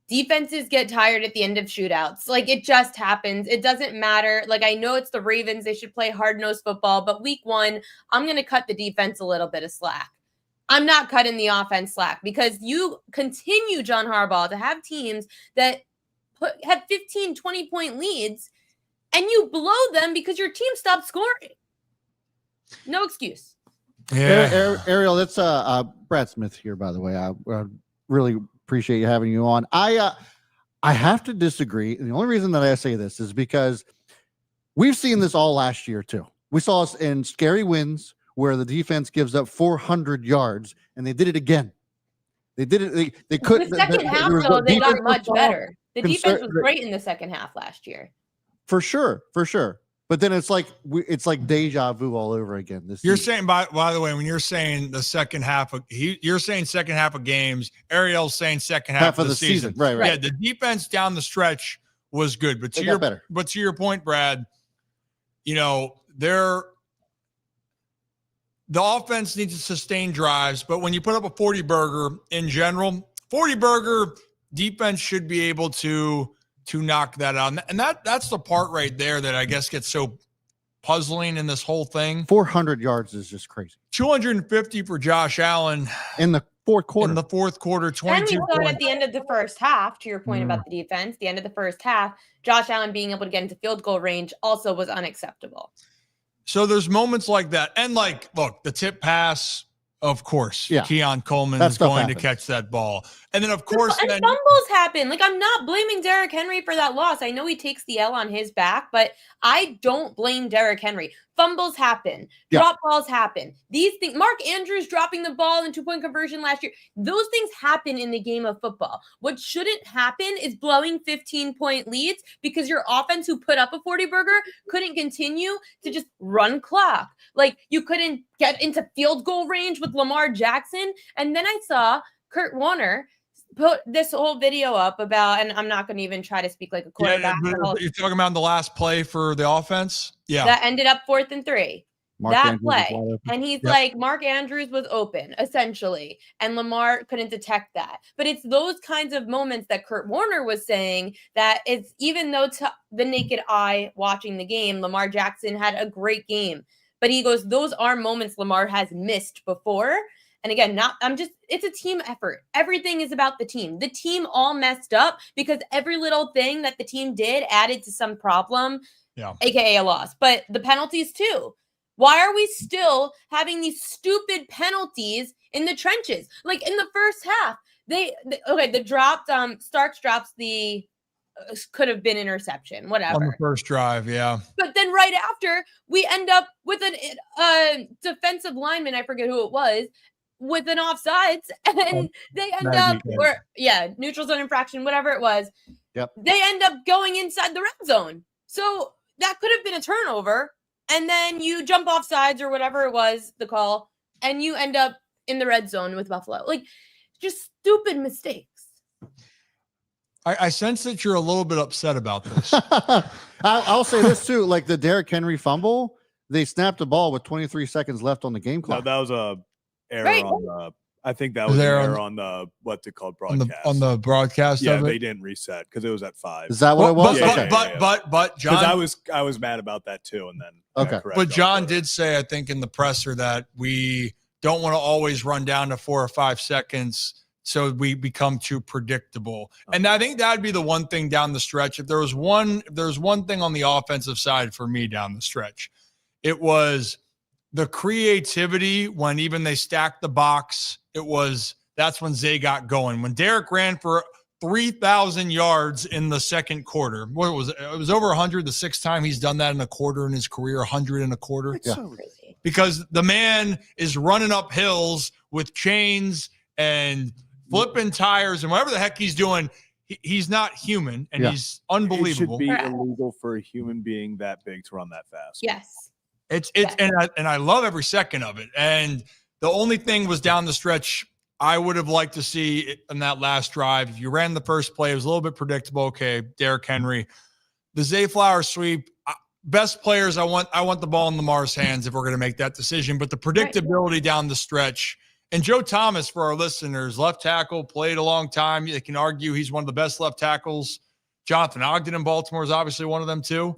defenses get tired at the end of shootouts. Like, it just happens. It doesn't matter. Like, I know it's the Ravens. They should play hard-nosed football. But week 1, I'm going to cut the defense a little bit of slack. I'm not cutting the offense slack because you continue, John Harbaugh, to have teams that have 15, 20-point leads, and you blow them because your team stopped scoring. No excuse. Yeah. Ariel, that's Brad Smith here, by the way. I really appreciate having you on. I have to disagree. And the only reason that I say this is because we've seen this all last year too. We saw us in scary wins where the defense gives up 400 yards, and they did it again. They did it. They couldn't. The second half, though, they got much better. The defense was great in the second half last year. For sure. But then it's like deja vu all over again. You're saying, by the way, when you're saying the second half of you're saying second half of games, Ariel's saying second half of the season. Right. Yeah, the defense down the stretch was good, but to your point, Brad, the offense needs to sustain drives, but when you put up a 40-burger in general, 40-burger defense should be able to knock that out. And that's the part right there that I guess gets so puzzling in this whole thing. 400 yards is just crazy. 250 for Josh Allen in the fourth quarter. 22 And we saw it at the end of the first half, to your point about the defense, the end of the first half, Josh Allen being able to get into field goal range also was unacceptable. So there's moments like that. And look, the tip pass, of course, Keon Coleman is going to catch that ball. And then, of course, and fumbles happen. Like, I'm not blaming Derrick Henry for that loss. I know he takes the L on his back, but I don't blame Derrick Henry. Fumbles happen. Drop balls happen. These things, Mark Andrews dropping the ball in 2-point conversion last year, those things happen in the game of football. What shouldn't happen is blowing 15-point leads because your offense, who put up a 40-burger, couldn't continue to just run clock. Like, you couldn't get into field goal range with Lamar Jackson. And then I saw Kurt Warner put this whole video up about, and I'm not going to even try to speak like a quarterback. You're talking about the last play for the offense? Yeah. That ended up 4th and 3. that Andrews was play. wide open. And he's Yep. like, Mark Andrews was open, essentially. And Lamar couldn't detect that. But it's those kinds of moments that Kurt Warner was saying that it's, even though to the naked eye watching the game, Lamar Jackson had a great game. But he goes, those are moments Lamar has missed before. And again, it's a team effort. Everything is about the team. The team all messed up because every little thing that the team did added to some problem, aka a loss. But the penalties too. Why are we still having these stupid penalties in the trenches? Like in the first half, the dropped, Starks drops the, could have been interception, whatever. On the first drive, yeah. But then right after, we end up with a defensive lineman, I forget who it was, with an offsides, and they end up, neutral zone infraction, whatever it was. Yep. They end up going inside the red zone. So that could have been a turnover. And then you jump off sides or whatever it was, the call, and you end up in the red zone with Buffalo. Like, just stupid mistakes. I sense that you're a little bit upset about this. I'll say this too, like the Derrick Henry fumble, they snapped the ball with 23 seconds left on the game clock. No, that was a error Right. on the. I think that was an error on the what's it called broadcast. On the broadcast. Yeah, of it? they didn't reset because it was at 5. Is that what it was? But John, because I was mad about that too, and then But John did say, I think in the presser, that we don't want to always run down to 4 or 5 seconds so we become too predictable. And I think that'd be the one thing down the stretch. If there was one thing on the offensive side for me down the stretch, it was the creativity when even they stacked the box. That's when Zay got going. When Derrick ran for 3,000 yards in the second quarter. What was it? It was over 100 the sixth time he's done that in a quarter in his career, 100 in a quarter. It's so crazy. Because the man is running up hills with chains and flipping tires and whatever the heck he's doing. He's not human, and he's unbelievable. It should be illegal for a human being that big to run that fast. Yes. And I love every second of it. And the only thing was down the stretch I would have liked to see in that last drive. If you ran the first play, it was a little bit predictable. Okay, Derrick Henry, the Zay Flowers sweep. Best players, I want the ball in Lamar's hands if we're going to make that decision. But the predictability down the stretch. And Joe Thomas, for our listeners, left tackle, played a long time. They can argue he's one of the best left tackles. Jonathan Ogden in Baltimore is obviously one of them too.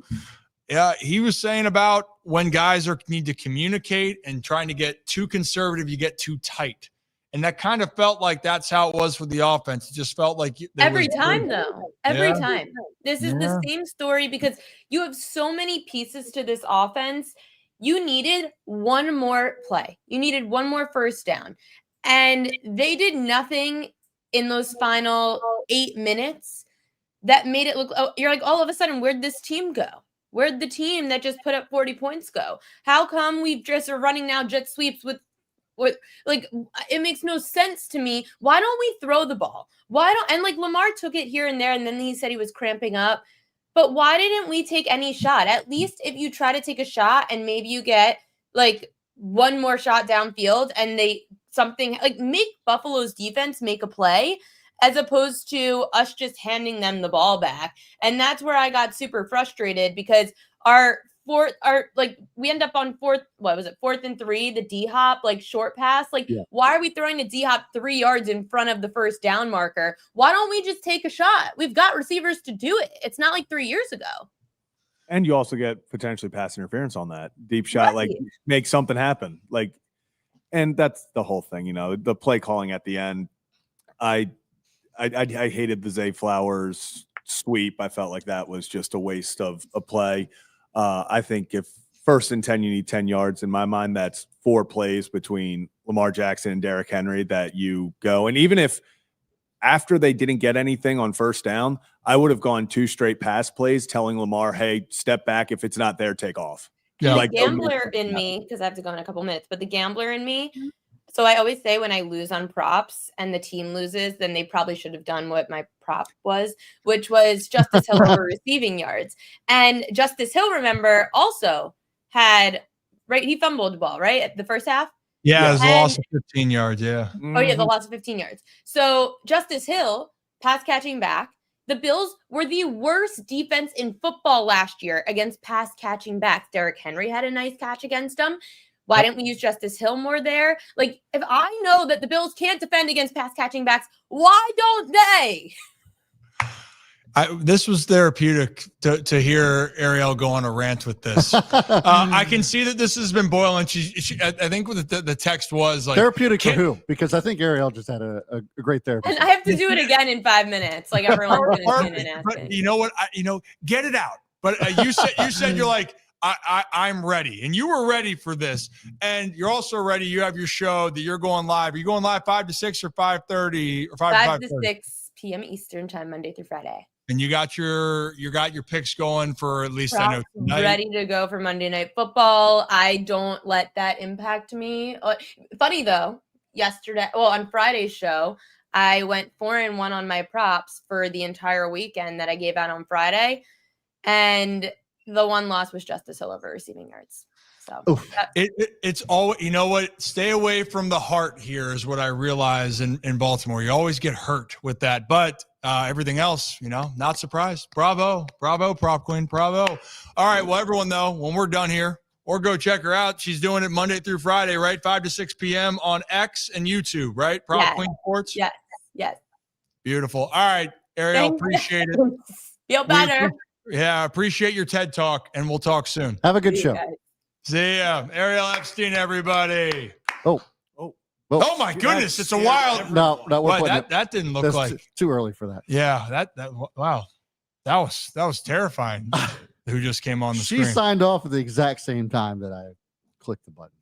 Yeah, he was saying about when guys need to communicate and trying to get too conservative, you get too tight. And that kind of felt like that's how it was for the offense. It just felt like every time. This is the same story because you have so many pieces to this offense. You needed one more play. You needed one more first down. And they did nothing in those final 8 minutes that made it look, you're like, all of a sudden, where'd this team go? Where'd the team that just put up 40 points go? How come we just are running now jet sweeps with like, it makes no sense to me. Why don't we throw the ball? And like Lamar took it here and there, and then he said he was cramping up. But why didn't we take any shot? At least if you try to take a shot and maybe you get like one more shot downfield and make Buffalo's defense make a play as opposed to us just handing them the ball back. And that's where I got super frustrated because we end up on fourth and 3, the D-hop, like short pass. Why are we throwing a D-hop 3 yards in front of the first down marker? Why don't we just take a shot? We've got receivers to do it. It's not like 3 years ago. And you also get potentially pass interference on that deep shot, like make something happen. And that's the whole thing, the play calling at the end. I hated the Zay Flowers sweep. I felt like that was just a waste of a play. I think if 1st and 10, you need 10 yards. In my mind, that's 4 plays between Lamar Jackson and Derrick Henry that you go. And even if after they didn't get anything on first down, I would have gone 2 straight pass plays telling Lamar, hey, step back. If it's not there, take off. Yeah. The gambler in me, because I have to go in a couple minutes, but the gambler in me. So I always say when I lose on props and the team loses, then they probably should have done what my prop was, which was Justice Hill over receiving yards. And Justice Hill, remember, also had, he fumbled the ball, right, at the first half? Yeah, it was a loss of 15 yards, yeah. Oh, yeah, the loss of 15 yards. So Justice Hill, pass catching back, The Bills were the worst defense in football last year against pass catching backs. Derrick Henry had a nice catch against them. Why didn't we use Justice Hill more there? Like, if I know that the Bills can't defend against pass catching backs, why don't they? This was therapeutic to hear Ariel go on a rant with this. I can see that this has been boiling. I think what the text was like therapeutic for who? Because I think Ariel just had a great therapy. And I have to do it again in 5 minutes. Like everyone's going to tune in asking. But you know what? Get it out. But you said you're like, I'm ready, and you were ready for this, and you're also ready. You have your show that you're going live. Are you going live 5 to 6 or 5:30 or 5 to 6 p.m. Eastern time, Monday through Friday? And you got your picks going for at least I know tonight. Ready to go for Monday Night Football. I don't let that impact me. Funny though, on Friday's show, I went 4-1 on my props for the entire weekend that I gave out on Friday, and the one loss was Justice Hill over receiving yards. So it's all, you know what? Stay away from the heart here is what I realize in Baltimore. You always get hurt with that, but everything else, not surprised. Bravo, Prop Queen, bravo. All right, well, everyone though, when we're done here, or go check her out. She's doing it Monday through Friday, right? 5 to 6 p.m. on X and YouTube, right? Prop Queen Sports. Yes. Beautiful. All right, Ariel, appreciate it. Feel better. Appreciate your TED Talk, and we'll talk soon. Have a good show. See ya. Ariel Epstein, everybody. Oh my goodness. It's a wild. No, that didn't look like too early for that. Yeah. Wow. That was terrifying. Who just came on the screen. She signed off at the exact same time that I clicked the button.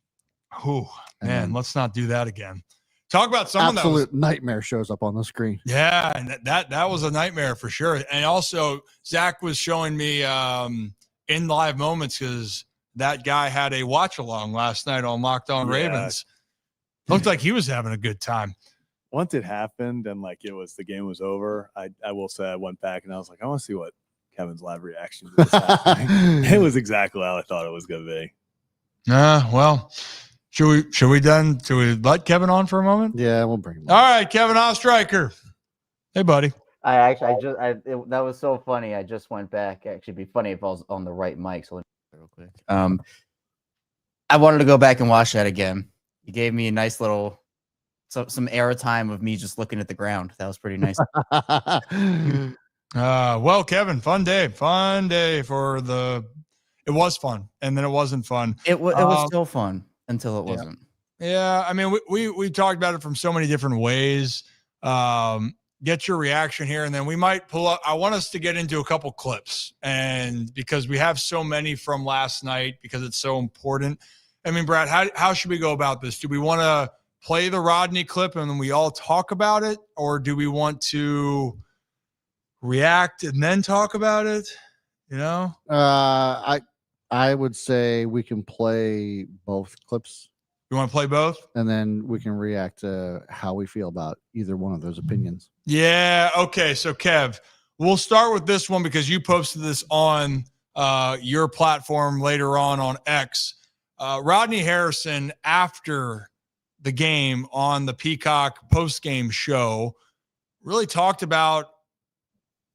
Oh man, let's not do that again. Talk about someone absolute nightmare shows up on the screen. Yeah. And that was a nightmare for sure. And also Zach was showing me in live moments because that guy had a watch along last night on Locked On Ravens. Looked like he was having a good time. Once it happened and the game was over, I will say I went back and I was like, I want to see what Kevin's live reaction to this happening. It was exactly how I thought it was going to be. Well, should we let Kevin on for a moment? Yeah, we'll bring him on. All right, Kevin Ostreicher. Hey, buddy. That was so funny. I just went back. Actually, it'd be funny if I was on the right mic. So real quick. I wanted to go back and watch that again. You gave me a nice little some airtime of me just looking at the ground. That was pretty nice. Well, Kevin, fun day it was fun, and then it wasn't fun. It was still fun until it wasn't. Yeah, I mean, we talked about it from so many different ways. Get your reaction here, and then we might pull up. I want us to get into a couple clips, and because we have so many from last night, because it's so important. I mean, Brad, how should we go about this? Do we want to play the Rodney clip and then we all talk about it, or do we want to react and then talk about it? I would say we can play both clips. You want to play both? And then we can react to how we feel about either one of those opinions. Yeah. Okay. So, Kev, we'll start with this one because you posted this on your platform later on X. Rodney Harrison, after the game on the Peacock post-game show, really talked about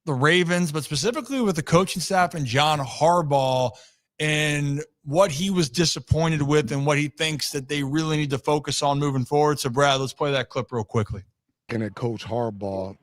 the Ravens, but specifically with the coaching staff and John Harbaugh and what he was disappointed with and what he thinks that they really need to focus on moving forward. So, Brad, let's play that clip real quickly. Looking at Coach Harbaugh,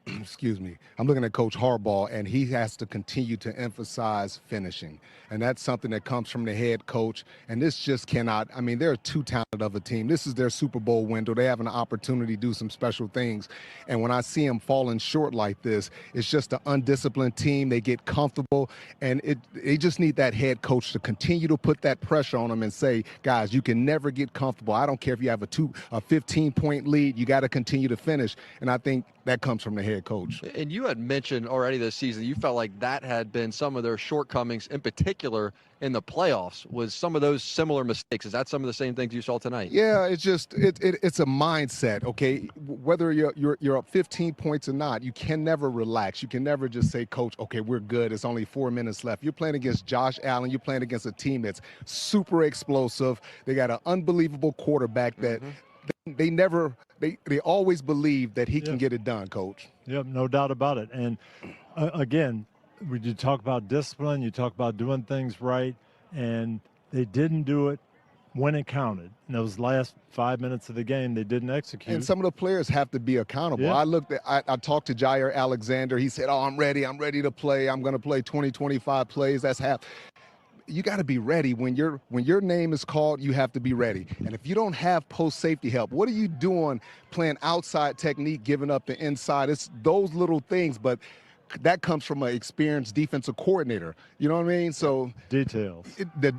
I'm looking at Coach Harbaugh, and he has to continue to emphasize finishing. And that's something that comes from the head coach. And this just cannot, they're too talented of a team. This is their Super Bowl window. They have an opportunity to do some special things. And when I see them falling short like this, it's just an undisciplined team. They get comfortable, and they just need that head coach to continue to put that pressure on them and say, guys, you can never get comfortable. I don't care if you have a 15-point lead. You got to continue to finish. And I think that comes from the head coach. And you had mentioned already this season, you felt like that had been some of their shortcomings, in particular in the playoffs, was some of those similar mistakes. Is that some of the same things you saw tonight? Yeah, it's just it's a mindset, okay? Whether you're up 15 points or not, you can never relax. You can never just say, Coach, okay, we're good. It's only 4 minutes left. You're playing against Josh Allen. You're playing against a team that's super explosive. They got an unbelievable quarterback that they never they always believe that he can get it done, Coach. Yep, no doubt about it. And again, you talk about discipline, you talk about doing things right, and they didn't do it when it counted. In those last 5 minutes of the game, they didn't execute. And some of the players have to be accountable. Yeah. I talked to Jair Alexander. He said, I'm ready to play. I'm going to play 20, 25 plays. That's half. You got to be ready. When your name is called, you have to be ready. And if you don't have post safety help, what are you doing playing outside technique, giving up the inside? It's those little things, but that comes from an experienced defensive coordinator. You know what I mean? So details,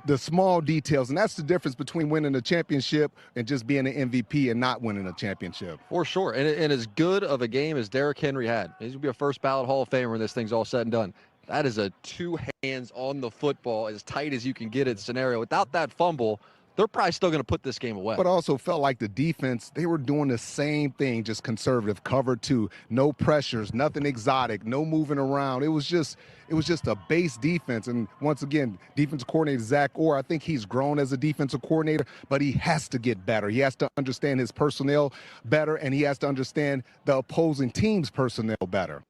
the small details, and that's the difference between winning a championship and just being an MVP and not winning a championship. For sure. And as good of a game as Derrick Henry had, he's going to be a first ballot Hall of Famer when this thing's all said and done. That is a two hands on the football, as tight as you can get it scenario. Without that fumble, they're probably still going to put this game away. But also felt like the defense, they were doing the same thing, just conservative, cover two, no pressures, nothing exotic, no moving around. It was just a base defense. And once again, defensive coordinator Zach Orr, I think he's grown as a defensive coordinator, but he has to get better. He has to understand his personnel better, and he has to understand the opposing team's personnel better.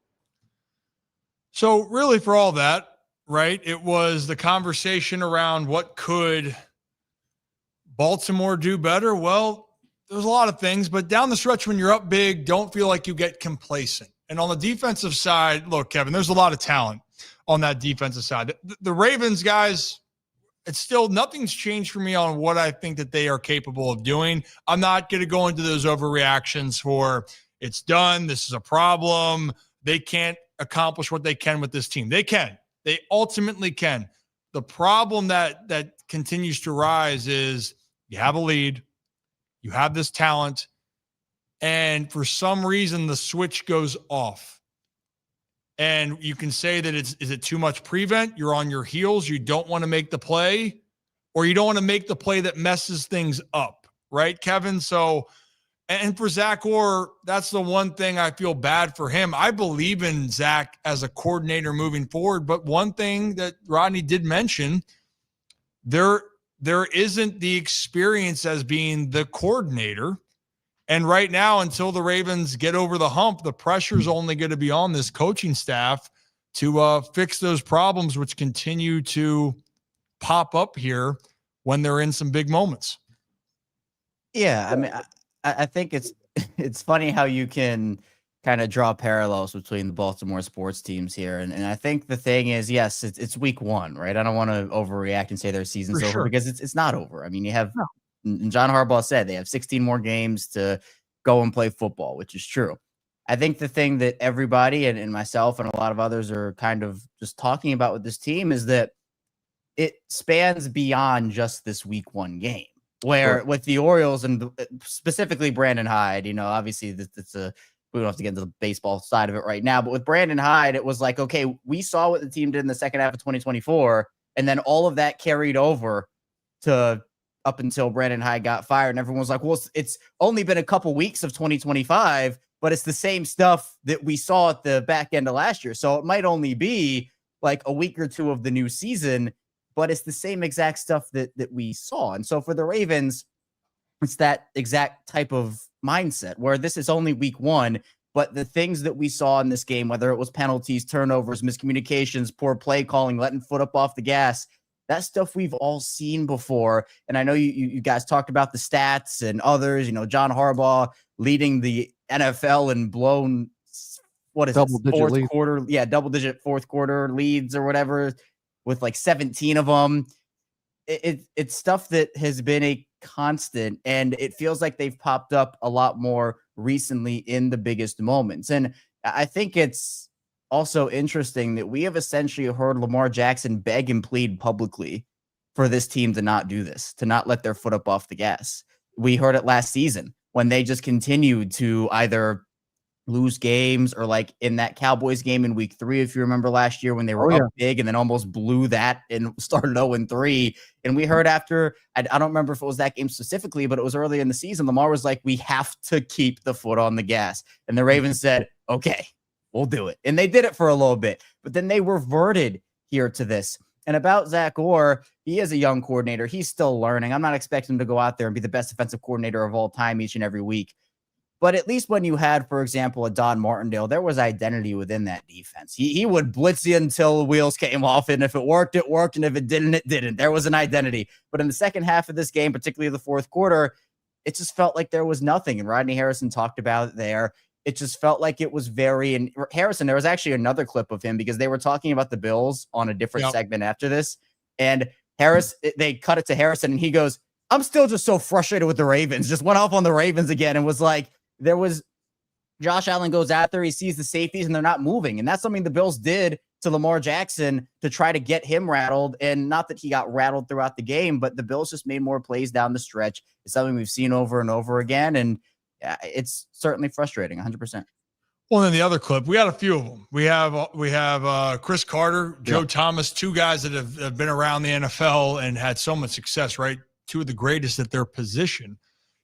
So really for all that, right, it was the conversation around what could Baltimore do better. Well, there's a lot of things, but down the stretch when you're up big, don't feel like you get complacent. And on the defensive side, look, Kevin, there's a lot of talent on that defensive side. The Ravens guys, it's still nothing's changed for me on what I think that they are capable of doing. I'm not going to go into those overreactions for it's done. This is a problem. They can't accomplish what they can with this team. They can. They ultimately can. The problem that continues to rise is you have a lead, you have this talent, and for some reason the switch goes off. And you can say that is it too much prevent? You're on your heels. You don't want to make the play, or you don't want to make the play that messes things up, right, Kevin? So, and for Zach Orr, that's the one thing I feel bad for him. I believe in Zach as a coordinator moving forward, but one thing that Rodney did mention, there isn't the experience as being the coordinator. And right now, until the Ravens get over the hump, the pressure is only going to be on this coaching staff to fix those problems, which continue to pop up here when they're in some big moments. Yeah, I mean, I think it's funny how you can kind of draw parallels between the Baltimore sports teams here. And I think the thing is, yes, it's week one, right? I don't want to overreact and say their season's over because it's not over. I mean, you have, and John Harbaugh said they have 16 more games to go and play football, which is true. I think the thing that everybody and myself and a lot of others are kind of just talking about with this team is that it spans beyond just this week one game. Where with the Orioles and specifically Brandon Hyde, you know, obviously we don't have to get into the baseball side of it right now, but with Brandon Hyde, it was like, okay, we saw what the team did in the second half of 2024, and then all of that carried over to up until Brandon Hyde got fired, and everyone was like, well, it's only been a couple weeks of 2025, but it's the same stuff that we saw at the back end of last year, so it might only be like a week or two of the new season, but it's the same exact stuff that we saw. And so for the Ravens, it's that exact type of mindset where this is only week one, but the things that we saw in this game, whether it was penalties, turnovers, miscommunications, poor play calling, letting foot up off the gas, that stuff we've all seen before. And I know you guys talked about the stats and others, you know, John Harbaugh leading the NFL in blown, what is it, fourth quarter? Yeah, double-digit fourth quarter leads or whatever, with like 17 of them. It's stuff that has been a constant, and it feels like they've popped up a lot more recently in the biggest moments. And I think it's also interesting that we have essentially heard Lamar Jackson beg and plead publicly for this team to not do this, to not let their foot up off the gas. We heard it last season when they just continued to either lose games, or like in that Cowboys game in week 3, if you remember last year when they were up big and then almost blew that and started 0-3. And we heard after, I don't remember if it was that game specifically, but it was early in the season, Lamar was like, we have to keep the foot on the gas. And the Ravens said, okay, we'll do it. And they did it for a little bit, but then they reverted here to this. And about Zach Orr, he is a young coordinator. He's still learning. I'm not expecting him to go out there and be the best defensive coordinator of all time each and every week. But at least when you had, for example, a Don Martindale, there was identity within that defense. He would blitz you until the wheels came off, and if it worked, it worked, and if it didn't, it didn't. There was an identity. But in the second half of this game, particularly the fourth quarter, it just felt like there was nothing. And Rodney Harrison talked about it there. It just felt like it was and Harrison, there was actually another clip of him because they were talking about the Bills on a different segment after this. And they cut it to Harrison, and he goes, I'm still just so frustrated with the Ravens. Just went off on the Ravens again and was like, Josh Allen goes out there, he sees the safeties, and they're not moving. And that's something the Bills did to Lamar Jackson to try to get him rattled. And not that he got rattled throughout the game, but the Bills just made more plays down the stretch. It's something we've seen over and over again. And it's certainly frustrating, 100%. Well, then the other clip, we got a few of them. We have Chris Carter, Joe Thomas, two guys that have been around the NFL and had so much success, right? Two of the greatest at their position.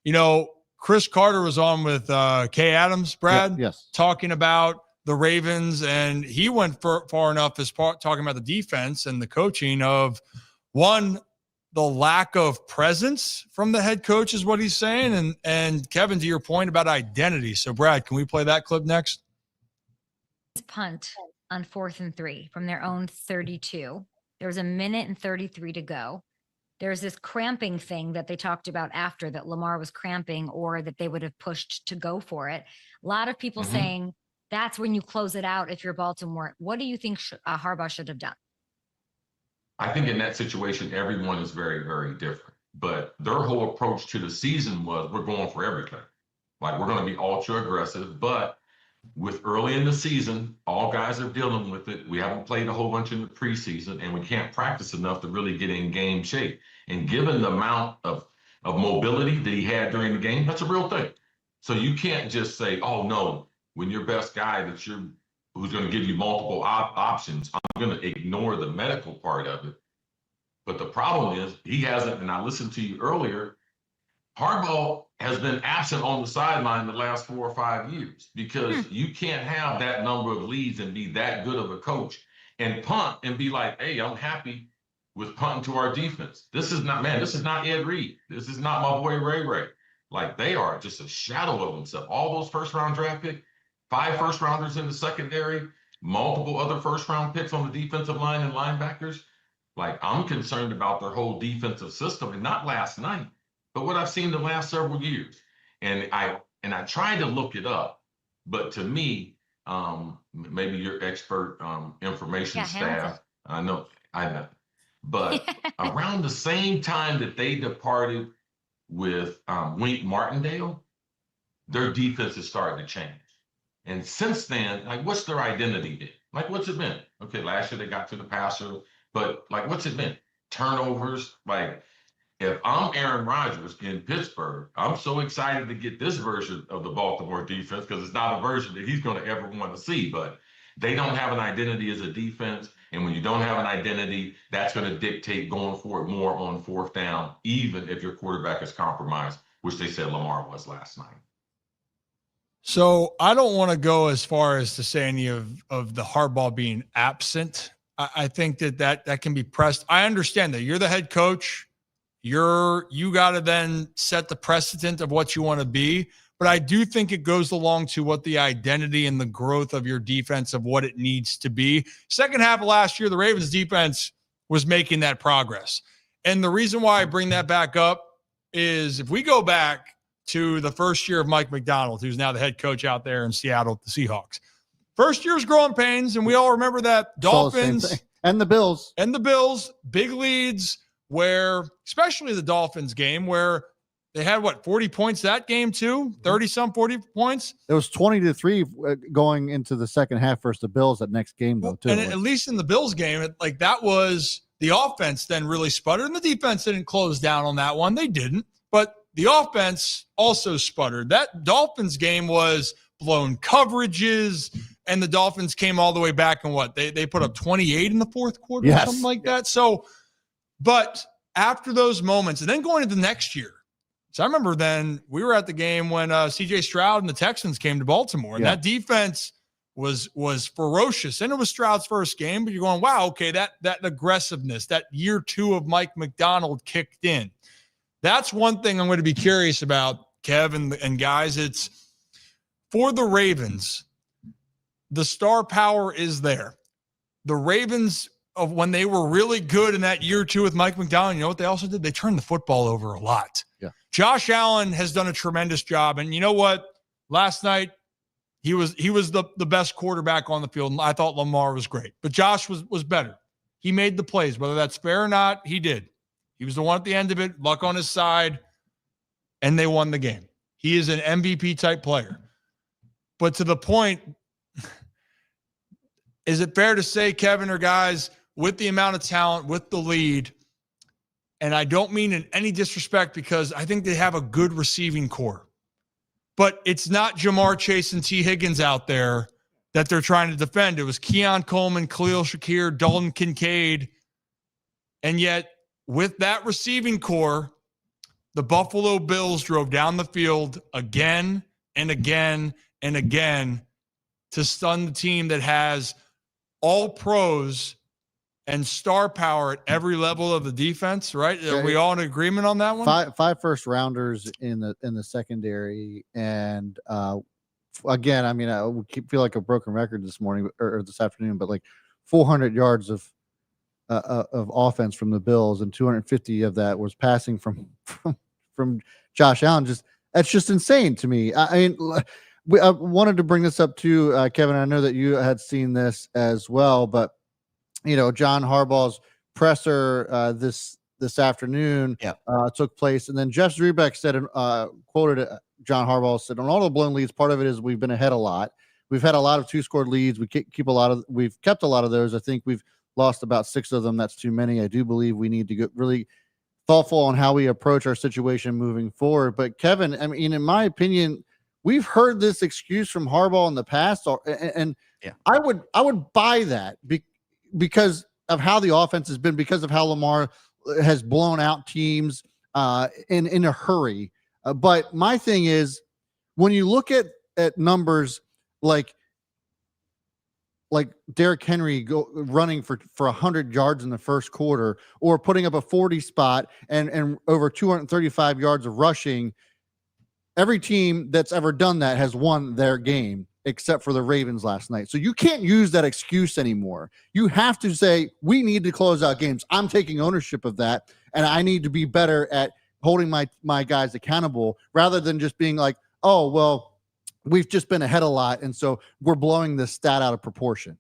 You know, Chris Carter was on with Kay Adams, Brad, talking about the Ravens, and he went far enough as talking about the defense and the coaching of, one, the lack of presence from the head coach is what he's saying. And Kevin, to your point about identity. So, Brad, can we play that clip next? Punt on 4th and 3 from their own 32. There was 1:33 to go. There's this cramping thing that they talked about after, that Lamar was cramping or that they would have pushed to go for it. A lot of people saying that's when you close it out if you're Baltimore. What do you think Harbaugh should have done? I think in that situation, everyone is very, very different. But their whole approach to the season was, we're going for everything. Like, we're going to be ultra aggressive. But with early in the season, all guys are dealing with it. We haven't played a whole bunch in the preseason, and we can't practice enough to really get in game shape. And given the amount of mobility that he had during the game, that's a real thing. So you can't just say, oh, no, when your best guy who's going to give you multiple options, I'm going to ignore the medical part of it. But the problem is he hasn't, and I listened to you earlier, Harbaugh has been absent on the sideline the last 4 or 5 years, because you can't have that number of leads and be that good of a coach and punt and be like, hey, I'm happy with punting to our defense. This is not Ed Reed. This is not my boy Ray Ray. Like, they are just a shadow of themselves. All those first-round draft picks, 5 first-rounders in the secondary, multiple other first-round picks on the defensive line and linebackers. Like, I'm concerned about their whole defensive system, and not last night, but what I've seen the last several years. And I tried to look it up, but to me, maybe your expert information staff, I know, but around the same time that they departed with Wink Martindale, their defense is starting to change. And since then, like, what's their identity been? Like, what's it been? Okay, last year they got to the passer, but like, what's it been? Turnovers. Like, if I'm Aaron Rodgers in Pittsburgh, I'm so excited to get this version of the Baltimore defense, because it's not a version that he's going to ever want to see. But they don't have an identity as a defense. And when you don't have an identity, that's going to dictate going forward more on 4th down, even if your quarterback is compromised, which they said Lamar was last night. So I don't want to go as far as to say any of the Harbaugh being absent. I think that can be pressed. I understand that you're the head coach. You got to then set the precedent of what you want to be. But I do think it goes along to what the identity and the growth of your defense, of what it needs to be. Second half of last year, the Ravens defense was making that progress. And the reason why I bring that back up is, if we go back to the first year of Mike Macdonald, who's now the head coach out there in Seattle at the Seahawks. First year's growing pains, and we all remember that. Dolphins and the Bills. Big leads, where, especially the Dolphins game, where they had 40 points that game too, 30-some 40 points. It was 20-3 going into the second half versus the Bills that next game, though, too. And at least in the Bills game, that was the offense then really sputtered, and the defense didn't close down on that one. They didn't, but the offense also sputtered. That Dolphins game was blown coverages, and the Dolphins came all the way back, and they put up 28 in the fourth quarter, or something like that. So, but after those moments, and then going into the next year, so I remember then we were at the game when C.J. Stroud and the Texans came to Baltimore, and that defense was ferocious. And it was Stroud's first game, but you're going, wow, okay, that aggressiveness, that year 2 of Mike Macdonald kicked in. That's one thing I'm going to be curious about, Kev and guys. It's for the Ravens, the star power is there. The Ravens, of when they were really good in that year or two with Mike McDonald, you know what they also did? They turned the football over a lot. Yeah. Josh Allen has done a tremendous job. And you know what? Last night, he was the best quarterback on the field. And I thought Lamar was great. But Josh was better. He made the plays. Whether that's fair or not, he did. He was the one at the end of it, luck on his side, and they won the game. He is an MVP type player. But to the point, is it fair to say, Kevin or guys, with the amount of talent, with the lead, and I don't mean in any disrespect because I think they have a good receiving core, but it's not Jamar Chase and T. Higgins out there that they're trying to defend. It was Keon Coleman, Khalil Shakir, Dalton Kincaid, and yet with that receiving core, the Buffalo Bills drove down the field again and again and again to stun the team that has all pros and star power at every level of the defense, right? Are we all in agreement on that one? Five first rounders in the secondary, and again, I mean, I feel like a broken record this morning or this afternoon, but like 400 yards of offense from the Bills, and 250 of that was passing from Josh Allen. That's just insane to me. I mean, I wanted to bring this up too, Kevin. I know that you had seen this as well, but you know, John Harbaugh's presser this afternoon took place, and then Jeff Zrebeck said, quoted John Harbaugh said, "On all the blown leads, part of it is we've been ahead a lot. We've had a lot of 2-score leads. We've kept a lot of those. I think we've lost about 6 of them. That's too many. I do believe we need to get really thoughtful on how we approach our situation moving forward." But Kevin, I mean, in my opinion, we've heard this excuse from Harbaugh in the past, and I would buy that because of how the offense has been, because of how Lamar has blown out teams in a hurry. But my thing is, when you look at numbers like Derrick Henry running for 100 yards in the first quarter, or putting up a 40 spot and over 235 yards of rushing, every team that's ever done that has won their game, except for the Ravens last night. So you can't use that excuse anymore. You have to say, we need to close out games. I'm taking ownership of that, and I need to be better at holding my guys accountable, rather than just being like, oh, well, we've just been ahead a lot, and so we're blowing this stat out of proportion.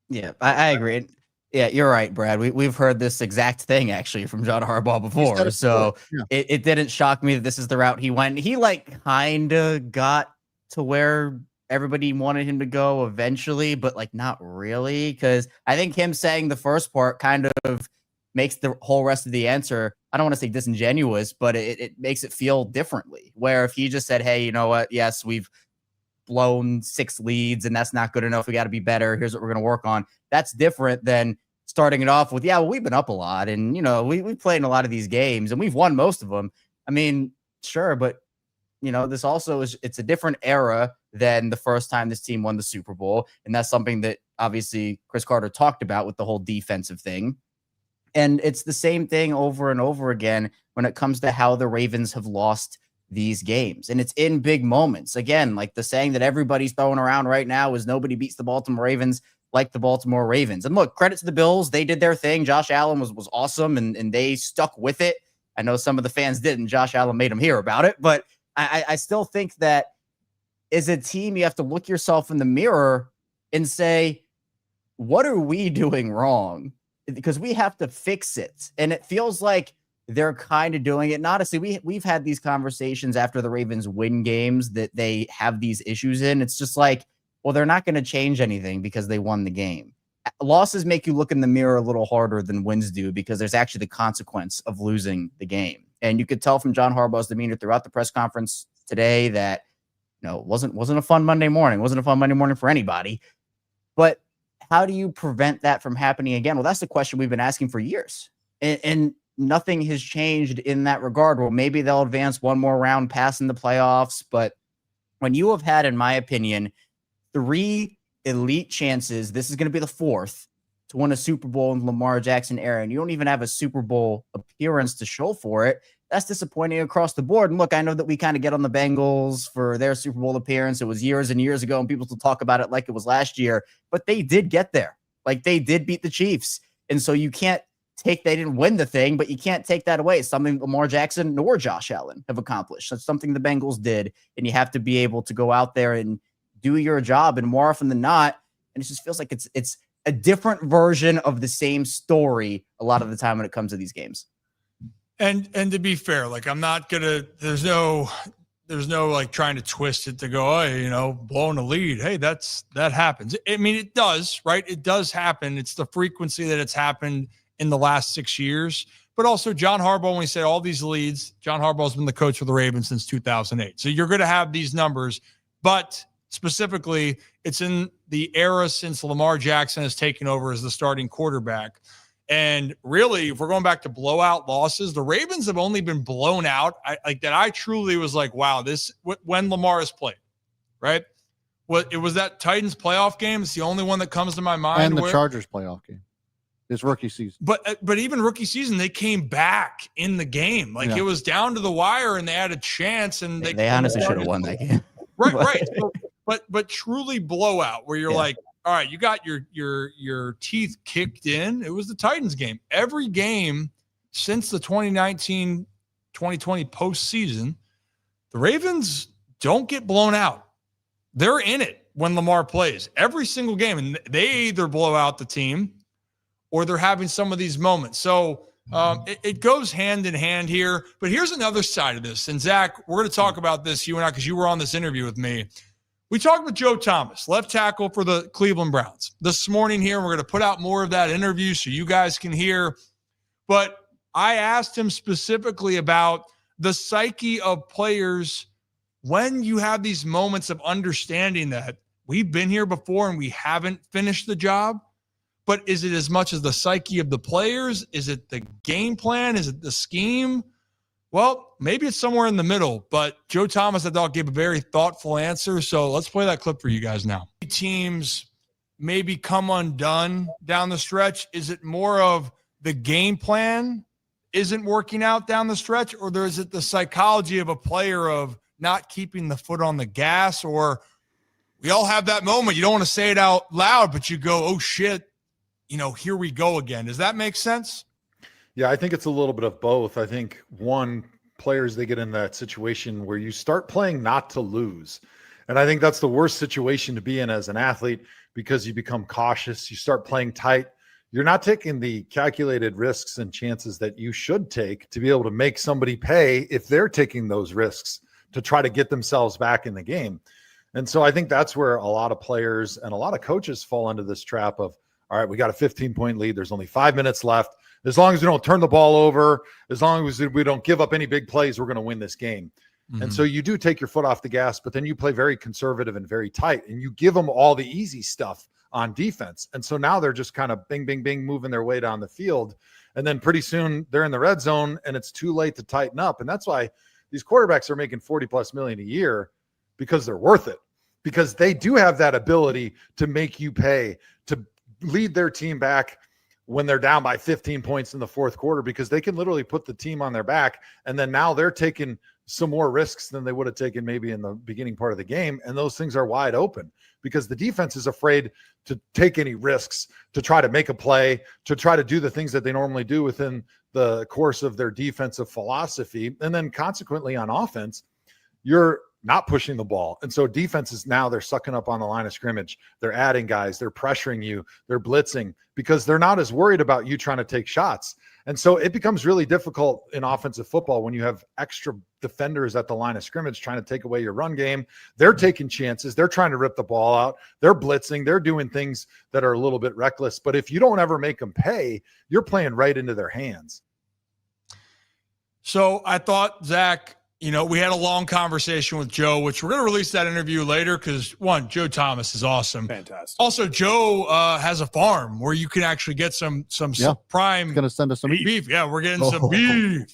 Yeah, I agree. Yeah, you're right, Brad. We've heard this exact thing actually from John Harbaugh before. So it didn't shock me that this is the route he went. He like kind of got to where everybody wanted him to go eventually, but like not really, because I think him saying the first part kind of makes the whole rest of the answer, I don't want to say disingenuous, but it makes it feel differently. Where if he just said, hey, you know what? Yes, we've blown 6 leads and that's not good enough. We got to be better. Here's what we're going to work on. That's different than starting it off with, yeah, well, we've been up a lot, and you know, we played in a lot of these games and we've won most of them. I mean, sure, but you know, this also it's a different era than the first time this team won the Super Bowl, and that's something that obviously Chris Carter talked about with the whole defensive thing. And it's the same thing over and over again when it comes to how the Ravens have lost these games. And it's in big moments. Again, like the saying that everybody's throwing around right now is nobody beats the Baltimore Ravens like the Baltimore Ravens. And look, credit to the Bills. They did their thing. Josh Allen was awesome, and they stuck with it. I know some of the fans didn't. Josh Allen made them hear about it. But I still think that as a team, you have to look yourself in the mirror and say, what are we doing wrong? Because we have to fix it. And it feels like they're kind of doing it. And honestly, we've had these conversations after the Ravens win games that they have these issues in. It's just like, well, they're not going to change anything because they won the game. Losses make you look in the mirror a little harder than wins do, because there's actually the consequence of losing the game. And you could tell from John Harbaugh's demeanor throughout the press conference today that, you know, it wasn't a fun Monday morning. It wasn't a fun Monday morning for anybody. But how do you prevent that from happening again? Well, that's the question we've been asking for years. And nothing has changed in that regard. Well, maybe they'll advance one more round past in the playoffs. But when you have had, in my opinion, 3 elite chances, this is going to be the 4th, to win a Super Bowl in Lamar Jackson era, and you don't even have a Super Bowl appearance to show for it. That's disappointing across the board. And look, I know that we kind of get on the Bengals for their Super Bowl appearance. It was years and years ago, and people still talk about it like it was last year, but they did get there. Like, they did beat the Chiefs. And so you can't they didn't win the thing, but you can't take that away. It's something Lamar Jackson nor Josh Allen have accomplished. That's something the Bengals did. And you have to be able to go out there and do your job. And more often than not, and it just feels like it's a different version of the same story a lot of the time when it comes to these games. And to be fair, like, I'm not gonna, there's no like trying to twist it to go, oh, blowing a lead. Hey, that happens. I mean, it does, right? It does happen. It's the frequency that it's happened in the last 6 years. But also John Harbaugh, when he said all these leads, John Harbaugh's been the coach for the Ravens since 2008. So you're going to have these numbers, but specifically it's in the era since Lamar Jackson has taken over as the starting quarterback. And really, if we're going back to blowout losses, the Ravens have only been blown out. I truly was like, wow, when Lamar has played, right? It was that Titans playoff game. It's the only one that comes to my mind. And the Chargers playoff game. His rookie season. But even rookie season, they came back in the game. Like, It was down to the wire, and they had a chance. And they honestly should have won that game. Right. So, but truly blowout, where you're like, all right, you got your teeth kicked in. It was the Titans game. Every game since the 2019-2020 postseason, the Ravens don't get blown out. They're in it when Lamar plays every single game, and they either blow out the team or they're having some of these moments. So it goes hand in hand here. But here's another side of this. And Zach, we're going to talk about this, you and I, because you were on this interview with me. We talked with Joe Thomas, left tackle for the Cleveland Browns, this morning here. And we're going to put out more of that interview so you guys can hear. But I asked him specifically about the psyche of players when you have these moments of understanding that we've been here before and we haven't finished the job. But is it as much as the psyche of the players? Is it the game plan? Is it the scheme? Well, maybe it's somewhere in the middle. But Joe Thomas, I thought, gave a very thoughtful answer. So let's play that clip for you guys now. Teams maybe come undone down the stretch. Is it more of the game plan isn't working out down the stretch? Or is it the psychology of a player of not keeping the foot on the gas? Or we all have that moment. You don't want to say it out loud, but you go, oh, shit. Here we go again. Does that make sense? Yeah, I think it's a little bit of both. I think players, they get in that situation where you start playing not to lose. And I think that's the worst situation to be in as an athlete, because you become cautious. You start playing tight. You're not taking the calculated risks and chances that you should take to be able to make somebody pay if they're taking those risks to try to get themselves back in the game. And so I think that's where a lot of players and a lot of coaches fall into this trap of, all right, we got a 15-point lead. There's only 5 minutes left. As long as we don't turn the ball over, as long as we don't give up any big plays, we're going to win this game. Mm-hmm. And so you do take your foot off the gas, but then you play very conservative and very tight, and you give them all the easy stuff on defense. And so now they're just kind of bing, bing, bing, moving their way down the field. And then pretty soon they're in the red zone, and it's too late to tighten up. And that's why these quarterbacks are making $40+ million a year, because they're worth it, because they do have that ability to make you pay, to lead their team back when they're down by 15 points in the fourth quarter, because they can literally put the team on their back. And then now they're taking some more risks than they would have taken maybe in the beginning part of the game. And those things are wide open because the defense is afraid to take any risks, to try to make a play, to try to do the things that they normally do within the course of their defensive philosophy. And then consequently on offense, you're not pushing the ball. And so defenses now, they're sucking up on the line of scrimmage. They're adding guys, they're pressuring you, they're blitzing, because they're not as worried about you trying to take shots. And so it becomes really difficult in offensive football when you have extra defenders at the line of scrimmage trying to take away your run game. They're taking chances. They're trying to rip the ball out. They're blitzing. They're doing things that are a little bit reckless. But if you don't ever make them pay, you're playing right into their hands. So I thought, Zach, we had a long conversation with Joe, which we're going to release that interview later because, one, Joe Thomas is awesome. Fantastic. Also, Joe has a farm where you can actually get some prime. He's going to send us some beef. Yeah, we're getting some beef.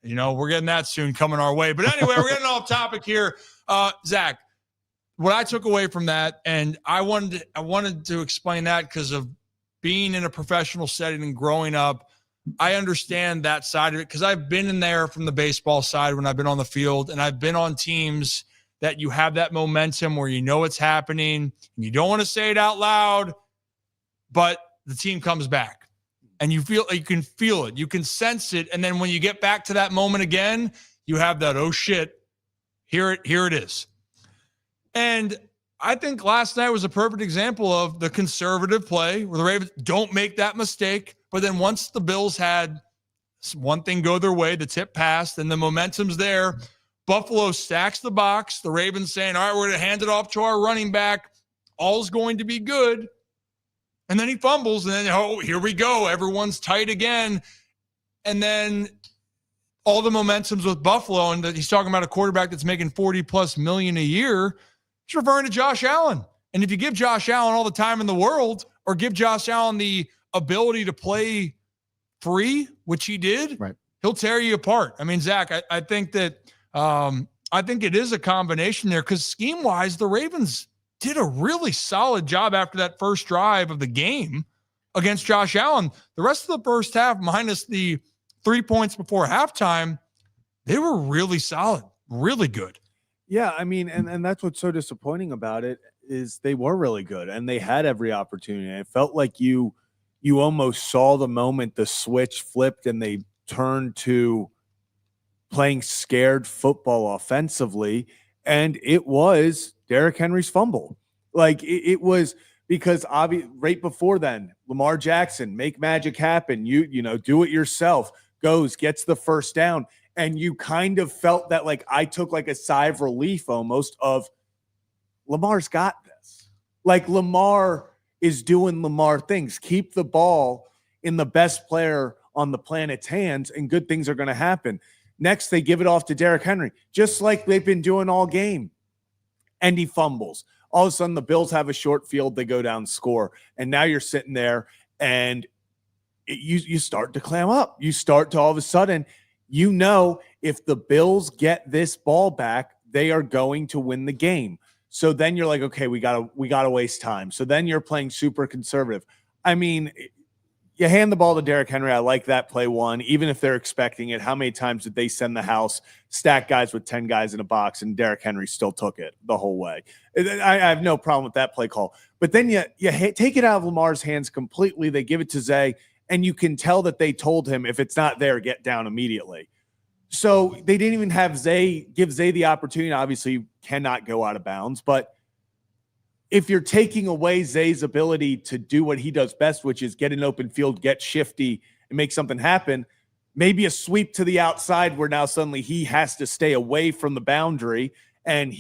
We're getting that soon coming our way. But anyway, we're getting off topic here. Zach, what I took away from that, and I wanted to explain that because of being in a professional setting and growing up, I understand that side of it because I've been in there from the baseball side when I've been on the field, and I've been on teams that you have that momentum where you know it's happening and you don't want to say it out loud, but the team comes back and you can feel it. You can sense it. And then when you get back to that moment again, you have that, oh shit, here it is. And I think last night was a perfect example of the conservative play where the Ravens don't make that mistake. But then once the Bills had one thing go their way, the tip passed, and the momentum's there, Buffalo stacks the box. The Ravens saying, all right, we're going to hand it off to our running back. All's going to be good. And then he fumbles, and then, oh, here we go. Everyone's tight again. And then all the momentum's with Buffalo, and he's talking about a quarterback that's making $40+ million a year. He's referring to Josh Allen. And if you give Josh Allen all the time in the world, or give Josh Allen the ability to play free, which he did, right, he'll tear you apart. I mean, Zach, I think that I think it is a combination there because scheme-wise, the Ravens did a really solid job after that first drive of the game against Josh Allen. The rest of the first half, minus the 3 points before halftime, they were really solid, really good. Yeah, I mean, and that's what's so disappointing about it is they were really good and they had every opportunity. It felt like you almost saw the moment the switch flipped and they turned to playing scared football offensively, and it was Derrick Henry's fumble. Like it was because right before then, Lamar Jackson, make magic happen. You know, do it yourself. Gets the first down. And you kind of felt that, like, I took like a sigh of relief almost of Lamar's got this. Like Lamar is doing Lamar things. Keep the ball in the best player on the planet's hands and good things are going to happen. Next, they give it off to Derrick Henry, just like they've been doing all game. And he fumbles. All of a sudden, the Bills have a short field. They go down, score. And now you're sitting there and you start to clam up. You start to all of a sudden, you know, if the Bills get this ball back, they are going to win the game. So then you're like, okay, we gotta waste time. So then you're playing super conservative. I mean, you hand the ball to Derrick Henry. I like that play one, even if they're expecting it. How many times did they send the house, stack guys with 10 guys in a box, and Derrick Henry still took it the whole way? I have no problem with that play call. But then you take it out of Lamar's hands completely. They give it to Zay, and you can tell that they told him, if it's not there, get down immediately. So they didn't even have give Zay the opportunity. Obviously, you cannot go out of bounds, but if you're taking away Zay's ability to do what he does best, which is get an open field, get shifty, and make something happen, maybe a sweep to the outside where now suddenly he has to stay away from the boundary and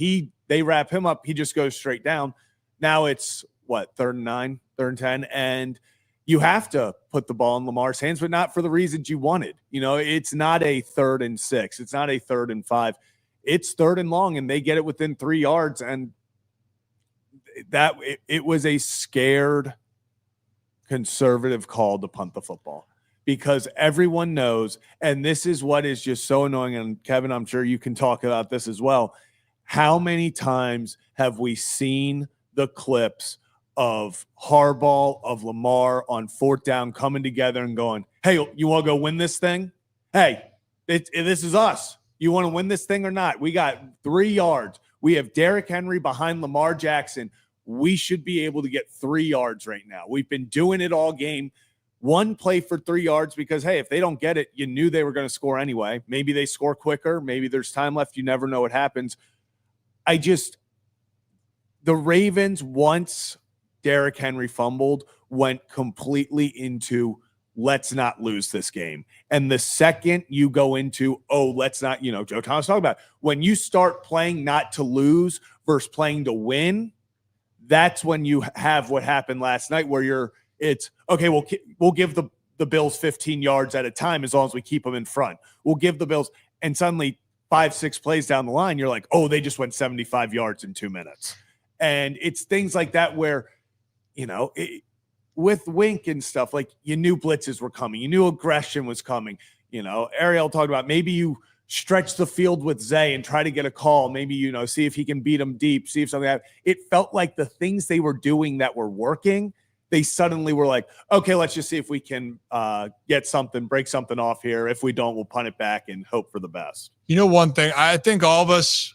they wrap him up. He just goes straight down. Now it's what, 3rd and 9, 3rd and 10, and you have to put the ball in Lamar's hands, but not for the reasons you wanted. You know, it's not a 3rd and 6. It's not a 3rd and 5. It's 3rd and long, and they get it within 3 yards, and it was a scared conservative call to punt the football because everyone knows, and this is what is just so annoying. And Kevin, I'm sure you can talk about this as well. How many times have we seen the clips of Harbaugh, of Lamar on 4th down coming together and going, hey, you want to go win this thing? Hey, this is us. You want to win this thing or not? We got 3 yards. We have Derrick Henry behind Lamar Jackson. We should be able to get 3 yards right now. We've been doing it all game. One play for 3 yards because, hey, if they don't get it, you knew they were going to score anyway. Maybe they score quicker. Maybe there's time left. You never know what happens. The Ravens, once Derrick Henry fumbled, went completely into let's not lose this game. And the second you go into, let's not, Joe Thomas talked about, when you start playing not to lose versus playing to win, that's when you have what happened last night where it's okay, we'll give the Bills 15 yards at a time as long as we keep them in front. We'll give the Bills, and suddenly 5-6 plays down the line, you're like, they just went 75 yards in 2 minutes. And it's things like that where, with Wink and stuff, like you knew blitzes were coming. You knew aggression was coming. Ariel talked about maybe you stretch the field with Zay and try to get a call. Maybe, see if he can beat him deep, see if something happens. It felt like the things they were doing that were working they suddenly were like, okay, let's just see if we can break something off here. If we don't, we'll punt it back and hope for the best. You know, one thing, I think all of us,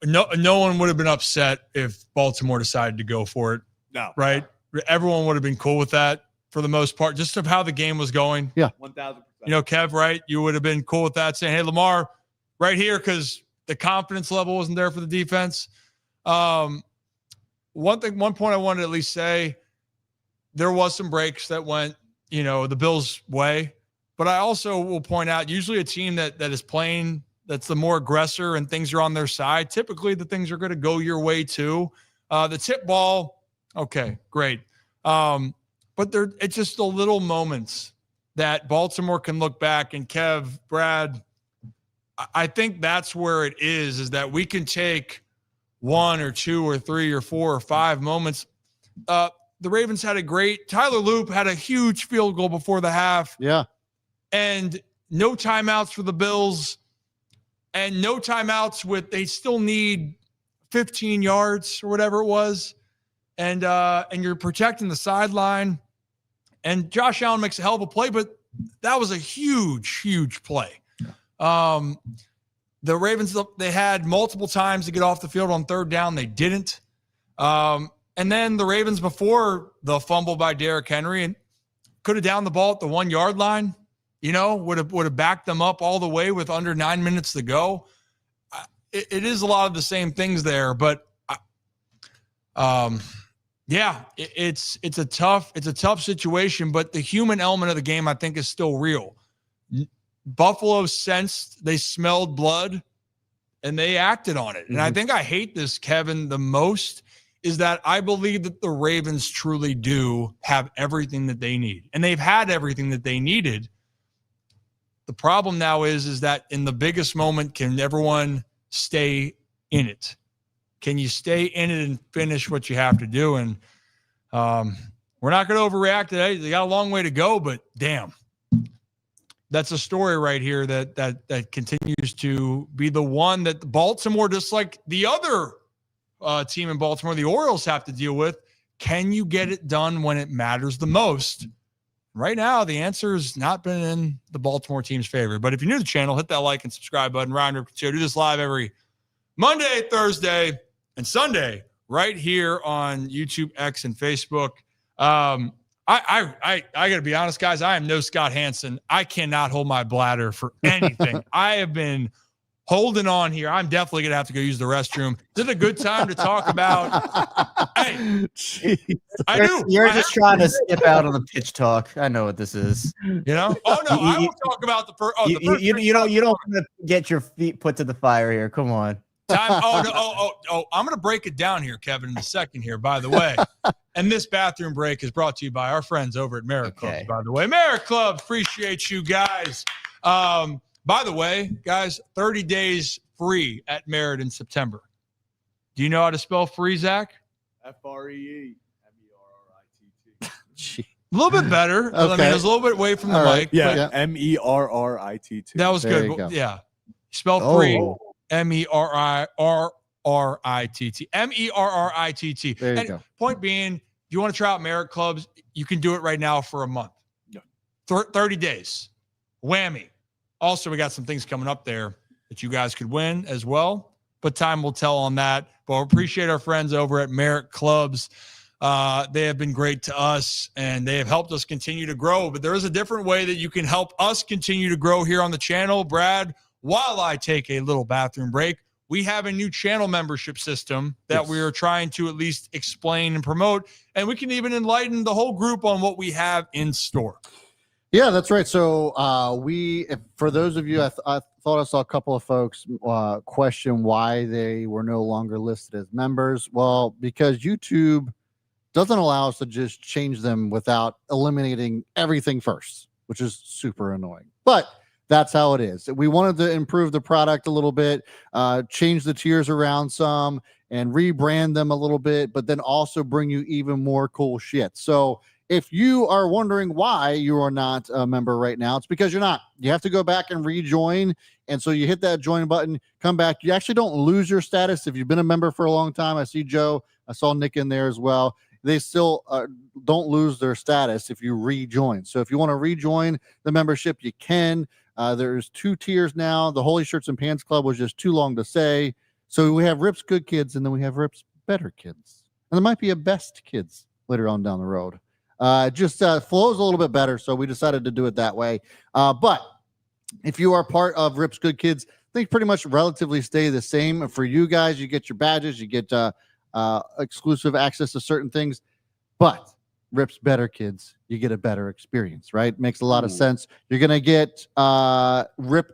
no one would have been upset if Baltimore decided to go for it. No. Right? Everyone would have been cool with that for the most part, just of how the game was going. Yeah. 1,000%. You know, Kev, right? You would have been cool with that, saying, hey, Lamar, right here, because the confidence level wasn't there for the defense. One point I wanted to at least say, there was some breaks that went, you know, the Bills' way. But I also will point out, usually a team that is playing, that's the more aggressor and things are on their side, typically the things are going to go your way too. The tip ball, okay, great. But it's just the little moments that Baltimore can look back. And Kev, Brad, I think that's where it is that we can take 1 or 2 or 3 or 4 or 5 moments. The Ravens had Tyler Loop had a huge field goal before the half. Yeah. And no timeouts for the Bills and no timeouts they still need 15 yards or whatever it was. And you're protecting the sideline. And Josh Allen makes a hell of a play, but that was a huge, huge play. The Ravens, they had multiple times to get off the field on third down. They didn't. And then the Ravens, before the fumble by Derrick Henry, and could have downed the ball at the 1 yard line, you know, would have backed them up all the way with under 9 minutes to go. It is a lot of the same things there, but yeah, it's a tough situation, but the human element of the game, I think, is still real. Buffalo sensed, they smelled blood, and they acted on it. And I think I hate this, Kevin, the most, is that I believe that the Ravens truly do have everything that they need. And they've had everything that they needed. The problem now is that in the biggest moment, can everyone stay in it? Can you stay in it and finish what you have to do? And we're not going to overreact today. They got a long way to go, but damn. That's a story right here that continues to be the one that Baltimore, just like the other team in Baltimore, the Orioles, have to deal with. Can you get it done when it matters the most? Right now, the answer has not been in the Baltimore team's favor. But if you're new to the channel, hit that like and subscribe button. Ryan Ripken Show. Do this live every Monday, Thursday, and Sunday right here on YouTube, X, and Facebook. I got to be honest, guys. I am no Scott Hansen. I cannot hold my bladder for anything. I have been holding on here. I'm definitely going to have to go use the restroom. Is it a good time to talk about? Hey, I do. You're just trying to skip out on the pitch talk. I know what this is. You know? Oh, no. I will talk about the first. You don't want to get your feet put to the fire here. Come on. I'm going to break it down here, Kevin, in a second here, by the way. And this bathroom break is brought to you by our friends over at Merritt Clubs, by the way. Merritt Clubs, appreciate you guys. By the way, guys, 30 days free at Merritt in September. Do you know how to spell free, Zach? F-R-E-E. Gee. A little bit better. Okay. I mean, it was a little bit away from the mic. Yeah, M-E-R-R-I-T-T. That was There good. you go. Yeah. Spell free. M-E-R-R-I-T-T. M-E-R-R-I-T-T. There you And go. point being, if you want to try out Merritt Clubs, you can do it right now for a month. 30 days. Whammy. Also, we got some things coming up there that you guys could win as well, but time will tell on that. But we appreciate our friends over at Merritt Clubs. They have been great to us, and they have helped us continue to grow. But there is a different way that you can help us continue to grow here on the channel. Brad, while I take a little bathroom break, we have a new channel membership system that we are trying to at least explain and promote, and we can even enlighten the whole group on what we have in store. Yeah, that's right. So for those of you, I thought I saw a couple of folks question why they were no longer listed as members. Well, because YouTube doesn't allow us to just change them without eliminating everything first, which is super annoying. But that's how it is. We wanted to improve the product a little bit, change the tiers around some, and rebrand them a little bit, but then also bring you even more cool shit. So if you are wondering why you are not a member right now, it's because you're not. You have to go back and rejoin. And so you hit that join button, come back. You actually don't lose your status if you've been a member for a long time. I see Joe. I saw Nick in there as well. they still don't lose their status if you rejoin. So if you want to rejoin the membership, you can. There's 2 tiers now. The Holy Shirts and Pants Club was just too long to say. So we have Rip's Good Kids, and then we have Rip's Better Kids. And there might be a Best Kids later on down the road. Just flows a little bit better, so we decided to do it that way. But if you are part of Rip's Good Kids, things pretty much relatively stay the same. For you guys, you get your badges, you get exclusive access to certain things. But Rip's Better Kids, you get a better experience, right? Makes a lot of sense. You're going to get Rip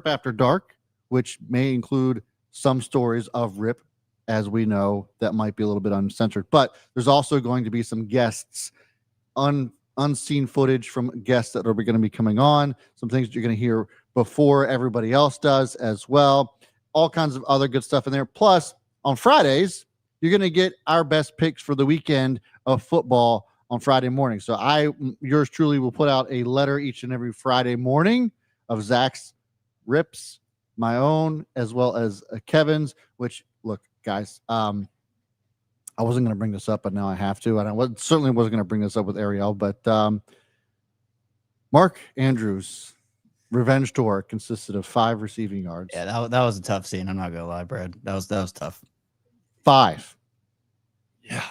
After Dark, which may include some stories of Rip, as we know, that might be a little bit uncensored. But there's also going to be some guests, unseen footage from guests that are going to be coming on, some things that you're going to hear before everybody else does as well. All kinds of other good stuff in there. Plus, on Fridays, you're going to get our best picks for the weekend of football on Friday morning. So yours truly will put out a letter each and every Friday morning of Zach's, Rips, my own, as well as Kevin's, which, look, guys, I wasn't going to bring this up, but now I have to. And I certainly wasn't going to bring this up with Ariel, but Mark Andrews' revenge tour consisted of 5 receiving yards. Yeah, that was a tough scene. I'm not going to lie, Brad. That was tough. 5. Yeah.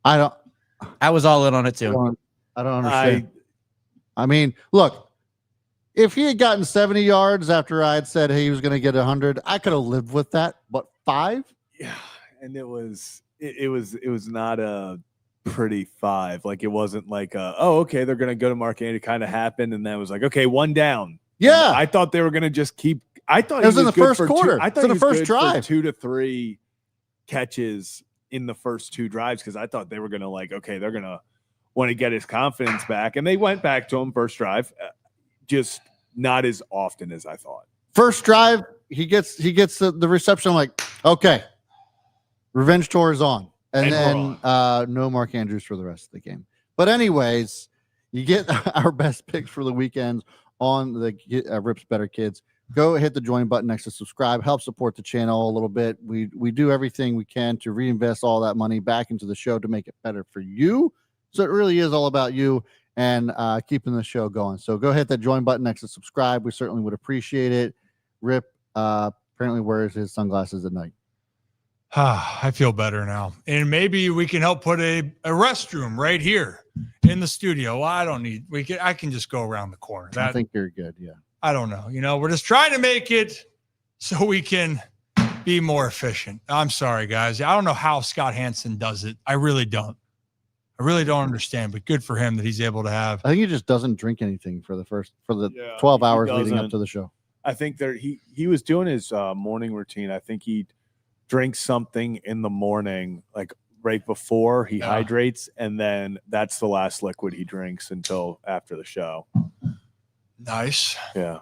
I was all in on it too. I don't understand. I mean, look, if he had gotten 70 yards after I had said he was going to get 100, I could have lived with that. But 5? Yeah, and it was not a pretty 5. Like, it wasn't like okay, they're going to go to Mark Andrews. It kind of happened, and then it was like, okay, 1 down. Yeah, and I thought they were going to just keep. I thought it was in the first for quarter. I thought in the first drive, 2 to 3 catches in the first 2 drives, because I thought they were going to they're going to want to get his confidence back, and they went back to him first drive, just not as often as I thought. First drive, he gets the reception. I'm like, okay, revenge tour is on, and then no Mark Andrews for the rest of the game. But anyways, you get our best picks for the weekend on the Rips Better Kids. Go hit the join button next to subscribe. Help support the channel a little bit. We do everything we can to reinvest all that money back into the show to make it better for you. So it really is all about you and keeping the show going. So go hit that join button next to subscribe. We certainly would appreciate it. Rip apparently wears his sunglasses at night. I feel better now. And maybe we can help put a restroom right here in the studio. Well, I can just go around the corner. I think you're good. Yeah. I don't know. We're just trying to make it so we can be more efficient. I'm sorry, guys. I don't know how Scott Hansen does it. I really don't. I really don't understand, but good for him that he's able to have. I think he just doesn't drink anything for the 12 hours leading up to the show. I think he was doing his morning routine. I think he drinks something in the morning, like right before he hydrates, and then that's the last liquid he drinks until after the show. Nice. Yeah.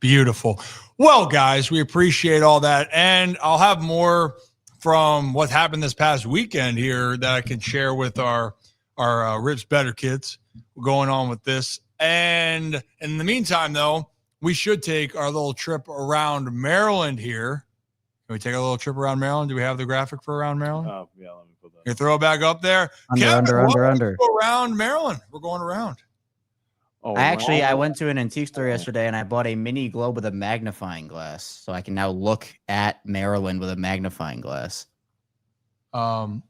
Beautiful. Well, guys, we appreciate all that. And I'll have more from what happened this past weekend here that I can share with our Rips Better Kids going on with this. And in the meantime, though, we should take our little trip around Maryland here. Can we take a little trip around Maryland? Do we have the graphic for around Maryland? Oh, yeah. Let me put that. You throw it back up there. Under. Go around Maryland. We're going around. Oh, I went to an antique store yesterday and I bought a mini globe with a magnifying glass, so I can now look at Maryland with a magnifying glass. There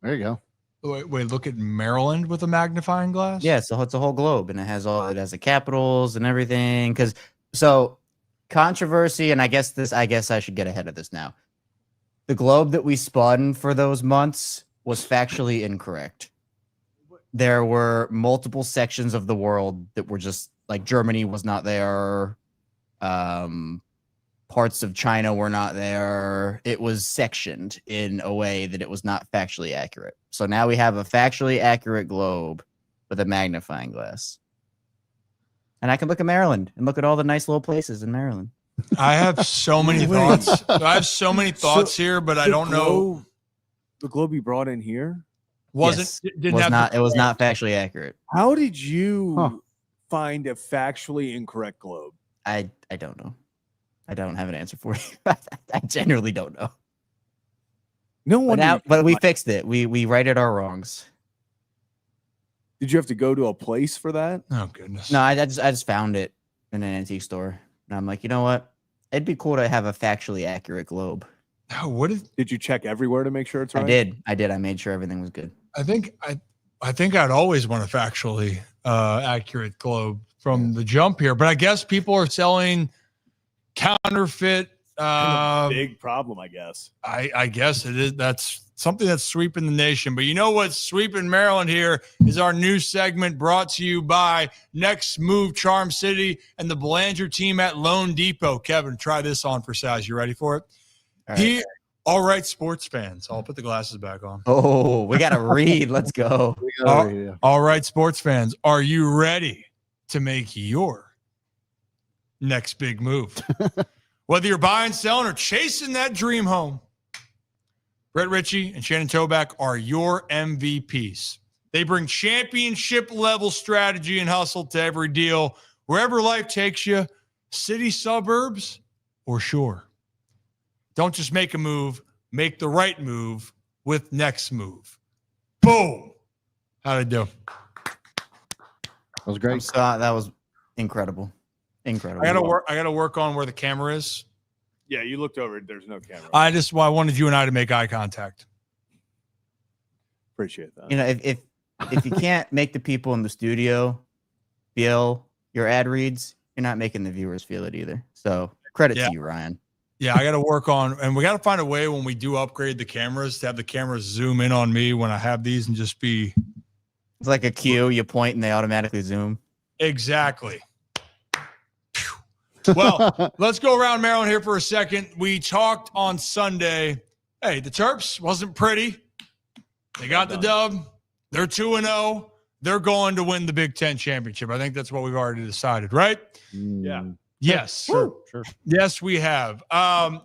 you go. Wait, look at Maryland with a magnifying glass? Yeah, so it's a whole globe, and it has the capitals and everything. So controversy, and I guess I should get ahead of this now. The globe that we spun for those months was factually incorrect. There were multiple sections of the world that were just like Germany was not there. Parts of China were not there. It was sectioned in a way that it was not factually accurate. So now we have a factually accurate globe with a magnifying glass. And I can look at Maryland and look at all the nice little places in Maryland. I have so many thoughts. I have so many thoughts here, but I don't know. The globe you brought in here? It was not factually accurate. How did you find a factually incorrect globe? I don't know. I don't have an answer for you. I genuinely don't know. No But, wonder. but we fixed it. We righted our wrongs. Did you have to go to a place for that? Oh goodness. No, I just found it in an antique store, and I'm like, you know what? It'd be cool to have a factually accurate globe. Oh, what did you check everywhere to make sure it's right? I did. I made sure everything was good. I think I'd always want a factually accurate globe from the jump here, but I guess people are selling counterfeit. Big problem, I guess. I guess it is. That's something that's sweeping the nation. But you know what's sweeping Maryland here is our new segment brought to you by Next Move Charm City and the Belanger team at Lone Depot. Kevin, try this on for size. You ready for it? All right, sports fans. I'll put the glasses back on. Oh, we got to read. Let's go. All right, sports fans. Are you ready to make your next big move? Whether you're buying, selling, or chasing that dream home, Brett Ritchie and Shannon Toback are your MVPs. They bring championship-level strategy and hustle to every deal, wherever life takes you, city, suburbs, or shore. Don't just make a move, make the right move with Next Move. Boom. How'd it do? That was great. That was incredible. Incredible. I gotta work on where the camera is. Yeah, you looked over. There's no camera. I wanted you and I to make eye contact. Appreciate that. You know, if you can't make the people in the studio feel your ad reads, you're not making the viewers feel it either. So credit to you, Ryan. Yeah, I got to work on, and we got to find a way when we do upgrade the cameras to have the cameras zoom in on me when I have these and just be. It's like a cue. You point and they automatically zoom. Exactly. Well, let's go around Maryland here for a second. We talked on Sunday. Hey, the Terps wasn't pretty. They got the dub. They're 2-0. They're going to win the Big Ten championship. I think that's what we've already decided, right? Yeah. Yes. Sure. Yes, we have.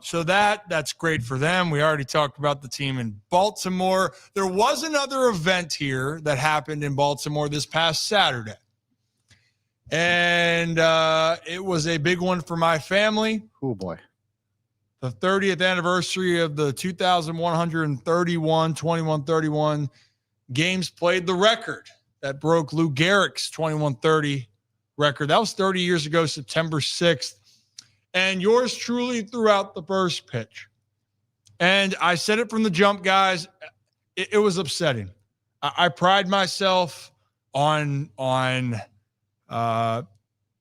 So that's great for them. We already talked about the team in Baltimore. There was another event here that happened in Baltimore this past Saturday. And it was a big one for my family. Oh, boy. The 30th anniversary of the 2131 games played, the record that broke Lou Gehrig's 2130 record. That was 30 years ago, September 6th. And yours truly threw out the first pitch. And I said it from the jump, guys. It was upsetting. I pride myself on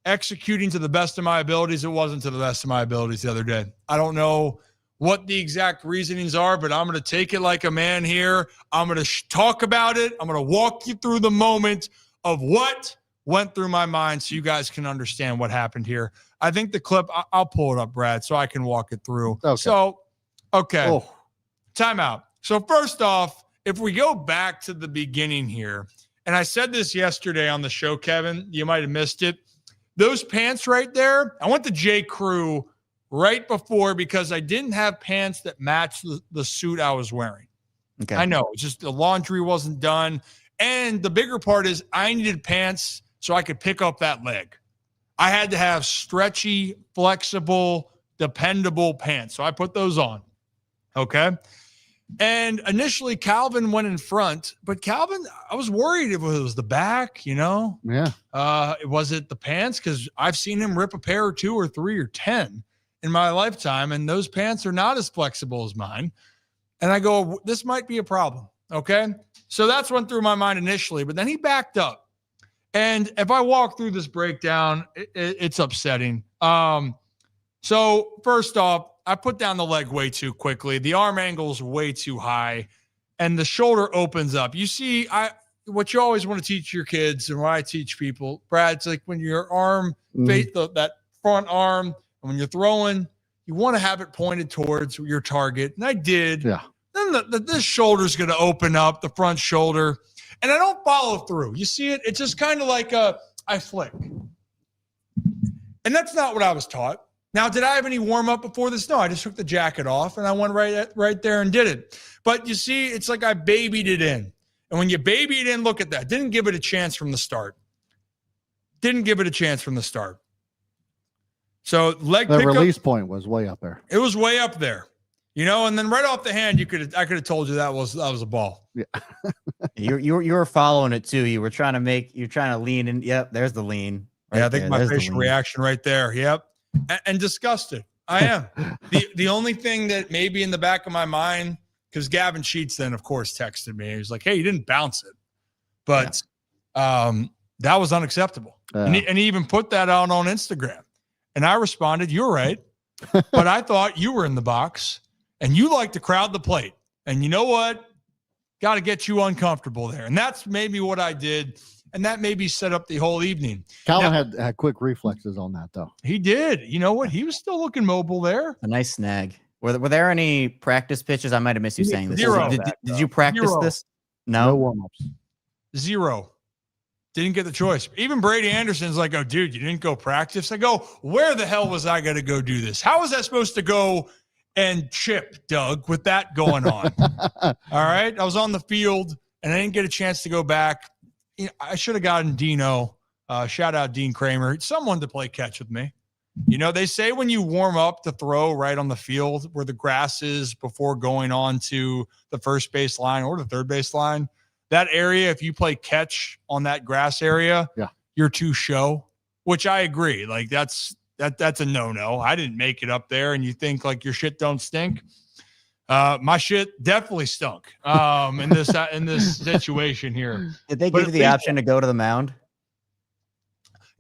executing to the best of my abilities. It wasn't to the best of my abilities the other day. I don't know what the exact reasonings are, but I'm going to take it like a man here. I'm going to talk about it. I'm going to walk you through the moment of what went through my mind so you guys can understand what happened here. I think the clip, I'll pull it up, Brad, so I can walk it through. Okay. Time out. So first off, if we go back to the beginning here, and I said this yesterday on the show, Kevin, you might have missed it. Those pants right there, I went to J. Crew right before because I didn't have pants that matched the suit I was wearing. Okay. I know, it's just the laundry wasn't done. And the bigger part is I needed pants so I could pick up that leg. I had to have stretchy, flexible, dependable pants. So I put those on. Okay. And initially Calvin went in front, but Calvin, I was worried if it was the back, Yeah. Was it the pants? Because I've seen him rip a pair or 2 or 3 or 10 in my lifetime, and those pants are not as flexible as mine. And I go, this might be a problem. Okay. So that's went through my mind initially, but then he backed up. And if I walk through this breakdown, it's upsetting. So first off, I put down the leg way too quickly. The arm angle's way too high, and the shoulder opens up. You see, what you always want to teach your kids, and what I teach people, Brad, it's like when your arm, that front arm, and when you're throwing, you want to have it pointed towards your target. And I did. Yeah. Then this shoulder's going to open up, the front shoulder, and I don't follow through. You see it? It's just kind of like I flick. And that's not what I was taught. Now, did I have any warm up before this? No, I just took the jacket off and I went right there and did it. But you see, it's like I babied it in. And when you baby it in, look at that. Didn't give it a chance from the start. So leg The pickup, release point was way up there. it was way up there. You know, and then right off the hand, I could have told you that was a ball. Yeah. You were following it too. You're trying to lean in. Yep, there's the lean. Right, yeah, I think my facial reaction right there. Yep. And disgusted. I am. The only thing that maybe in the back of my mind, because Gavin Sheets then, of course, texted me. He was like, hey, you didn't bounce it. But that was unacceptable. And he even put that out on Instagram. And I responded, you're right. But I thought you were in the box and you like to crowd the plate. And you know what? Got to get you uncomfortable there. And that's maybe what I did. And that maybe set up the whole evening. Calvin had quick reflexes on that, though. He did. You know what? He was still looking mobile there. A nice snag. Were there any practice pitches? I might have missed you saying this. Zero. Did you practice this? No warm-ups. Zero. Didn't get the choice. Even Brady Anderson's like, oh, dude, you didn't go practice? I go, where the hell was I going to go do this? How was I supposed to go and chip, Doug, with that going on? All right. I was on the field, and I didn't get a chance to go back. You know, I should have gotten Dino. Shout out Dean Kramer. Someone to play catch with me. You know, they say when you warm up to throw right on the field where the grass is before going on to the first base line or the third base line, that area, if you play catch on that grass area, you're too show, which I agree. Like that's a no-no. I didn't make it up there, and you think like your shit don't stink. My shit definitely stunk in this situation here. Did they give you the option to go to the mound?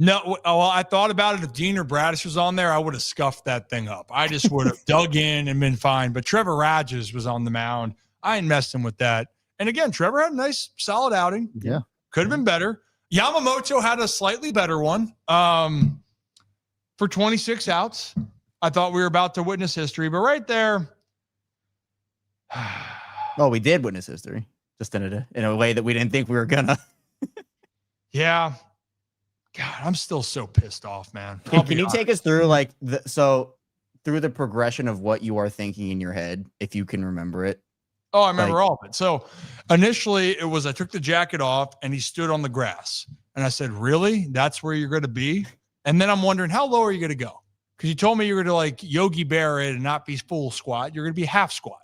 No. Well, I thought about it. If Dean or Bradish was on there, I would have scuffed that thing up. I just would have dug in and been fine. But Trevor Rages was on the mound. I ain't messing with that. And again, Trevor had a nice, solid outing. Yeah. Could have been better. Yamamoto had a slightly better one. For 26 outs, I thought we were about to witness history. But right there. Well, we did witness history. Just in a way that we didn't think we were going to. Yeah. God, I'm still so pissed off, man. Can you take us through through the progression of what you are thinking in your head, if you can remember it? Oh, I remember all of it. So initially it was, I took the jacket off and he stood on the grass and I said, really? That's where you're going to be? And then I'm wondering, how low are you going to go? Because you told me you were going to like Yogi Bear it and not be full squat. You're going to be half squat.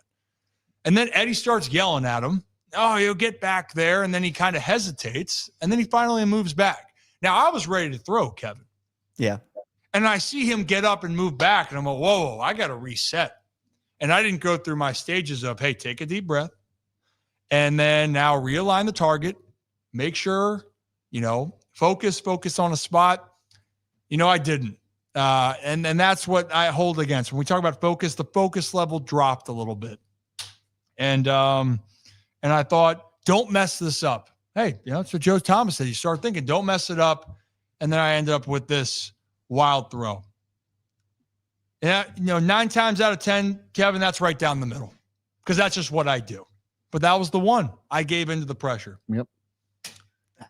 And then Eddie starts yelling at him. Oh, he'll get back there. And then he kind of hesitates. And then he finally moves back. Now I was ready to throw, Kevin. Yeah. And I see him get up and move back. And I'm like, whoa, I got to reset. And I didn't go through my stages of, hey, take a deep breath. And then now realign the target. Make sure, focus on a spot. I didn't. And that's what I hold against. When we talk about focus, the focus level dropped a little bit. And I thought, don't mess this up. Hey, that's what Joe Thomas said. You start thinking, don't mess it up. And then I ended up with this wild throw. Yeah, 9 times out of 10, Kevin, that's right down the middle because that's just what I do. But that was the one. I gave into the pressure. Yep.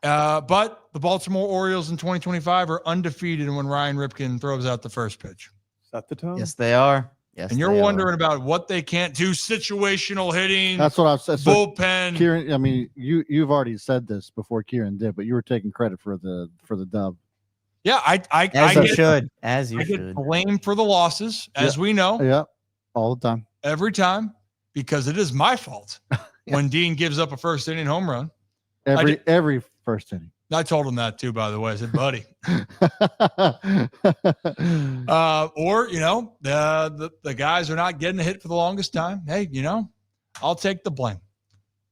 But the Baltimore Orioles in 2025 are undefeated when Ryan Ripken throws out the first pitch. Is that the tone? Yes, they are. Yes, and you're wondering about what they can't do, situational hitting. That's what I've said. Bullpen. Kieran, I mean, you've already said this before Kieran did, but you were taking credit for the dub. Yeah, I get blamed for the losses, as we know. Yeah, all the time. Every time, because it is my fault when Dean gives up a first inning home run. Every first inning. I told him that too, by the way. I said, buddy. Or, the guys are not getting a hit for the longest time. Hey, I'll take the blame.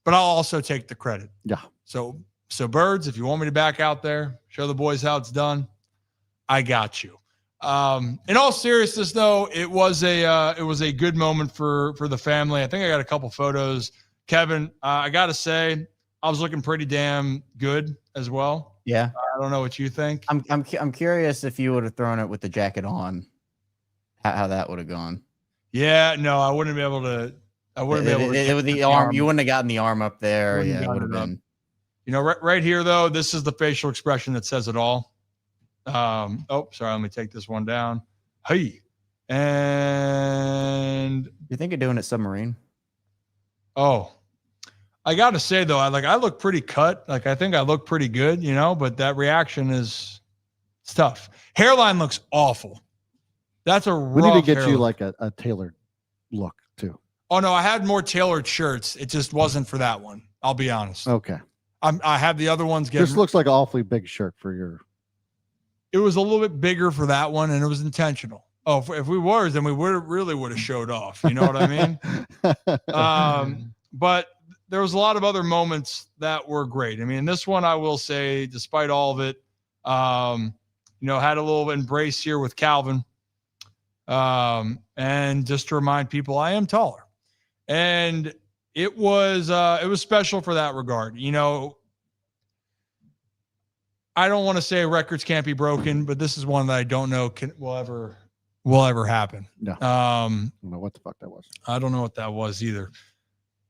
But I'll also take the credit. Yeah. So Birds, if you want me to back out there, show the boys how it's done, I got you. In all seriousness, though, it was a good moment for the family. I think I got a couple photos. Kevin, I got to say, I was looking pretty damn good as well. Yeah. I don't know what you think. I'm curious if you would have thrown it with the jacket on, how that would have gone. Yeah, no, I wouldn't be able to. The arm. You wouldn't have gotten the arm up there. Yeah, it would have been. Right here though, this is the facial expression that says it all. Sorry, let me take this one down. Hey, and you think of doing it submarine? Oh. I got to say, though, I look pretty cut. I think I look pretty good, but that reaction is tough. Hairline looks awful. That's a rough We need to get hairline. you like a tailored look, too. Oh no, I had more tailored shirts. It just wasn't for that one. I'll be honest. Okay. I have the other ones. This looks like an awfully big shirt for your. It was a little bit bigger for that one, and it was intentional. Oh, if we were, then we would have showed off. You know what I mean? But there was a lot of other moments that were great. I mean, this one I will say, despite all of it, had a little embrace here with Calvin, and just to remind people, I am taller, and it was special for that regard. I don't want to say records can't be broken, but this is one that I don't know will ever happen. No. I don't know what the fuck that was. I don't know what that was either.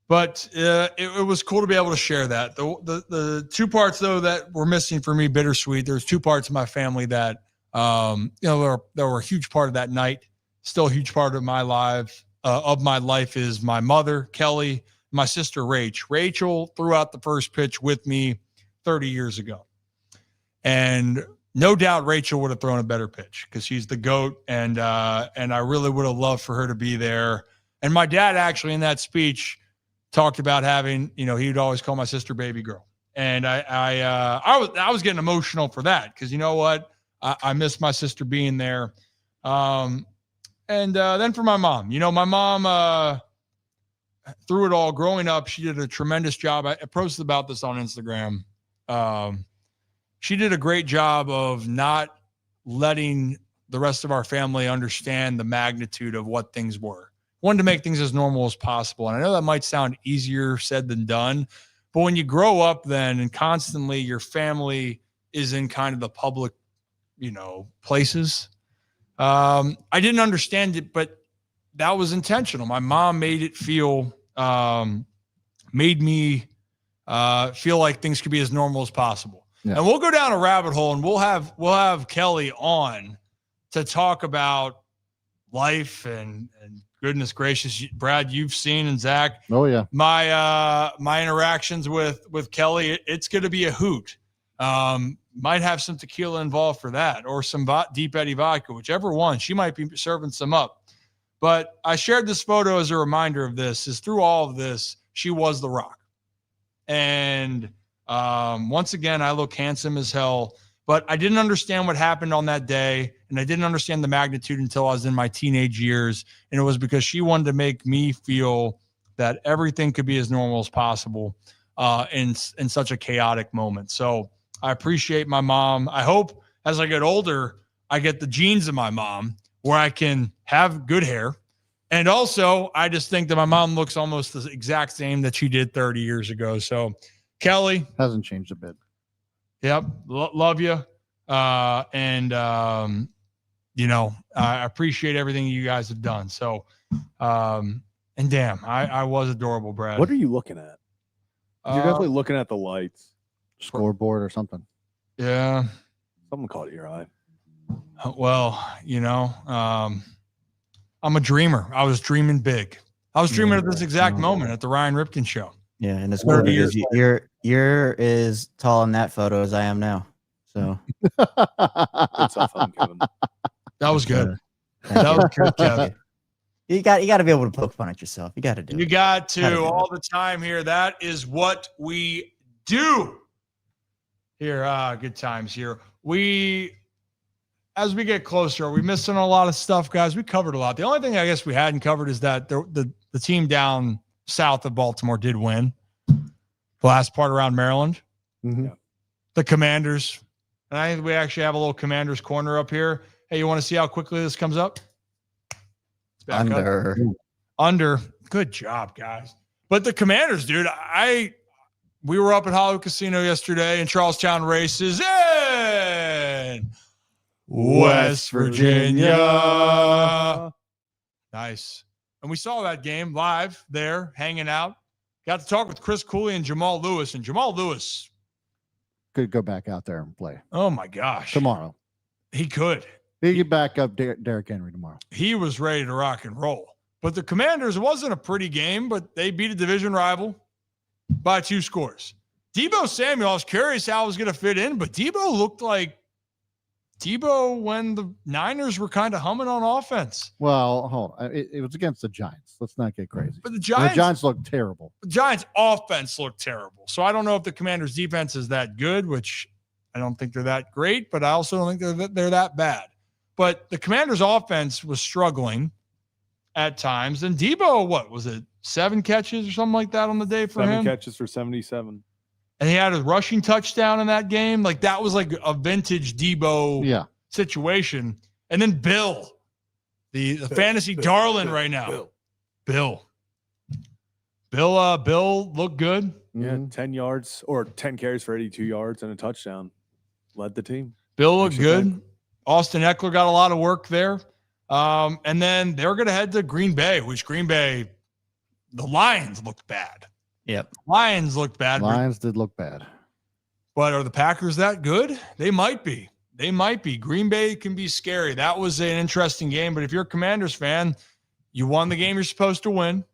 But it was cool to be able to share that. The two parts though that were missing for me, bittersweet. There's two parts of my family that they were a huge part of that night. Still a huge part of my life. Is my mother Kelly, my sister Rach. Rachel threw out the first pitch with me 30 years ago. And no doubt Rachel would have thrown a better pitch because she's the GOAT, and I really would have loved for her to be there. And my dad actually in that speech talked about having, he would always call my sister baby girl. And I was getting emotional for that because you know what? I miss my sister being there. And then for my mom, my mom through it all growing up, she did a tremendous job. I posted about this on Instagram. She did a great job of not letting the rest of our family understand the magnitude of what things were. Wanted to make things as normal as possible. And I know that might sound easier said than done, but when you grow up then and constantly your family is in kind of the public, places. I didn't understand it, but that was intentional. My mom made it made me feel like things could be as normal as possible. Yeah. And we'll go down a rabbit hole and we'll have Kelly on to talk about life and goodness gracious, Brad, you've seen, and Zach. Oh yeah. My interactions with Kelly, it's going to be a hoot. Might have some tequila involved for that or some Deep Eddy vodka, whichever one. She might be serving some up. But I shared this photo as a reminder of this, is through all of this, she was the Rock. And once again, I look handsome as hell, but I didn't understand what happened on that day. And I didn't understand the magnitude until I was in my teenage years. And it was because she wanted to make me feel that everything could be as normal as possible in such a chaotic moment. So I appreciate my mom. I hope as I get older, I get the genes of my mom where I can have good hair. And also, I just think that my mom looks almost the exact same that she did 30 years ago. So Kelly hasn't changed a bit. Yep. Love you. I appreciate everything you guys have done. So, and damn, I was adorable, Brad. What are you looking at? You're definitely looking at the lights. Scoreboard or something. Yeah. Something caught your eye. Well, I'm a dreamer. I was dreaming big. I was dreaming at this exact moment at the Ryan Ripken show. Yeah, and it's cool because you're as tall in that photo as I am now. So that was good. That was good, Kevin. You got to be able to poke fun at yourself. You got to do it. You got to all the time here. That is what we do here. Good times here. As we get closer, are we missing a lot of stuff, guys? We covered a lot. The only thing I guess we hadn't covered is that the team down south of Baltimore did win the last part around Maryland. Mm-hmm. The Commanders. And I think we actually have a little Commanders corner up here. Hey, you want to see how quickly this comes up? It's back Under. Good job, guys. But the Commanders, dude, we were up at Hollywood Casino yesterday in Charlestown races in West Virginia. Nice. And we saw that game live there, hanging out. Got to talk with Chris Cooley and Jamal Lewis. And Jamal Lewis could go back out there and play. Oh, my gosh. Tomorrow. He could. He could back up Derrick Henry tomorrow. He was ready to rock and roll. But the Commanders, it wasn't a pretty game, but they beat a division rival by 2 scores. Deebo Samuel, I was curious how it was going to fit in, but Deebo looked like Tebow when the Niners were kind of humming on offense. Well, hold on. It was against the Giants. Let's not get crazy. But the And Giants looked terrible. The Giants offense looked terrible. So I don't know if the Commanders defense is that good, which I don't think they're that great, but I also don't think they're that bad. But the Commanders offense was struggling at times. And Debo, what was it? 7 catches or something like that on the day for him? 7 catches for 77. And he had a rushing touchdown in that game. Like that was like a vintage Debo situation. And then Bill, the fantasy darling right now. Bill looked good. Yeah, 10 yards or 10 carries for 82 yards and a touchdown. Led the team. Bill looked good. Austin Eckler got a lot of work there. And then they're going to head to Green Bay, which Green Bay, the Lions looked bad. Yep. Lions looked bad. Lions did look bad. But are the Packers that good? They might be. They might be. Green Bay can be scary. That was an interesting game. But if you're a Commanders fan, you won the game you're supposed to win.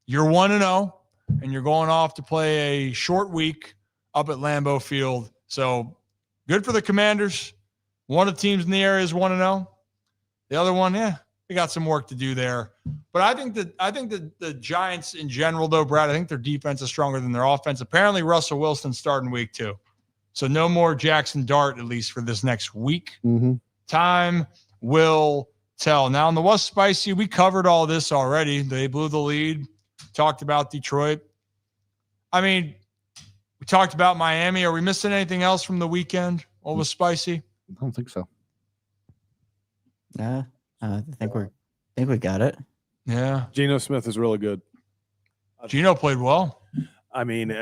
You're 1-0, and you're going off to play a short week up at Lambeau Field. So good for the Commanders. One of the teams in the area is 1-0. The other one, they got some work to do there. But I think that the Giants in general, though, Brad, I think their defense is stronger than their offense. Apparently, Russell Wilson starting week 2. So no more Jackson Dart, at least for this next week. Mm-hmm. Time will tell. Now, in the West Spicy, we covered all this already. They blew the lead. Talked about Detroit. I mean, we talked about Miami. Are we missing anything else from the weekend? What was spicy? I don't think so. Yeah, I think we got it. Yeah. Geno Smith is really good. Geno played well. I mean,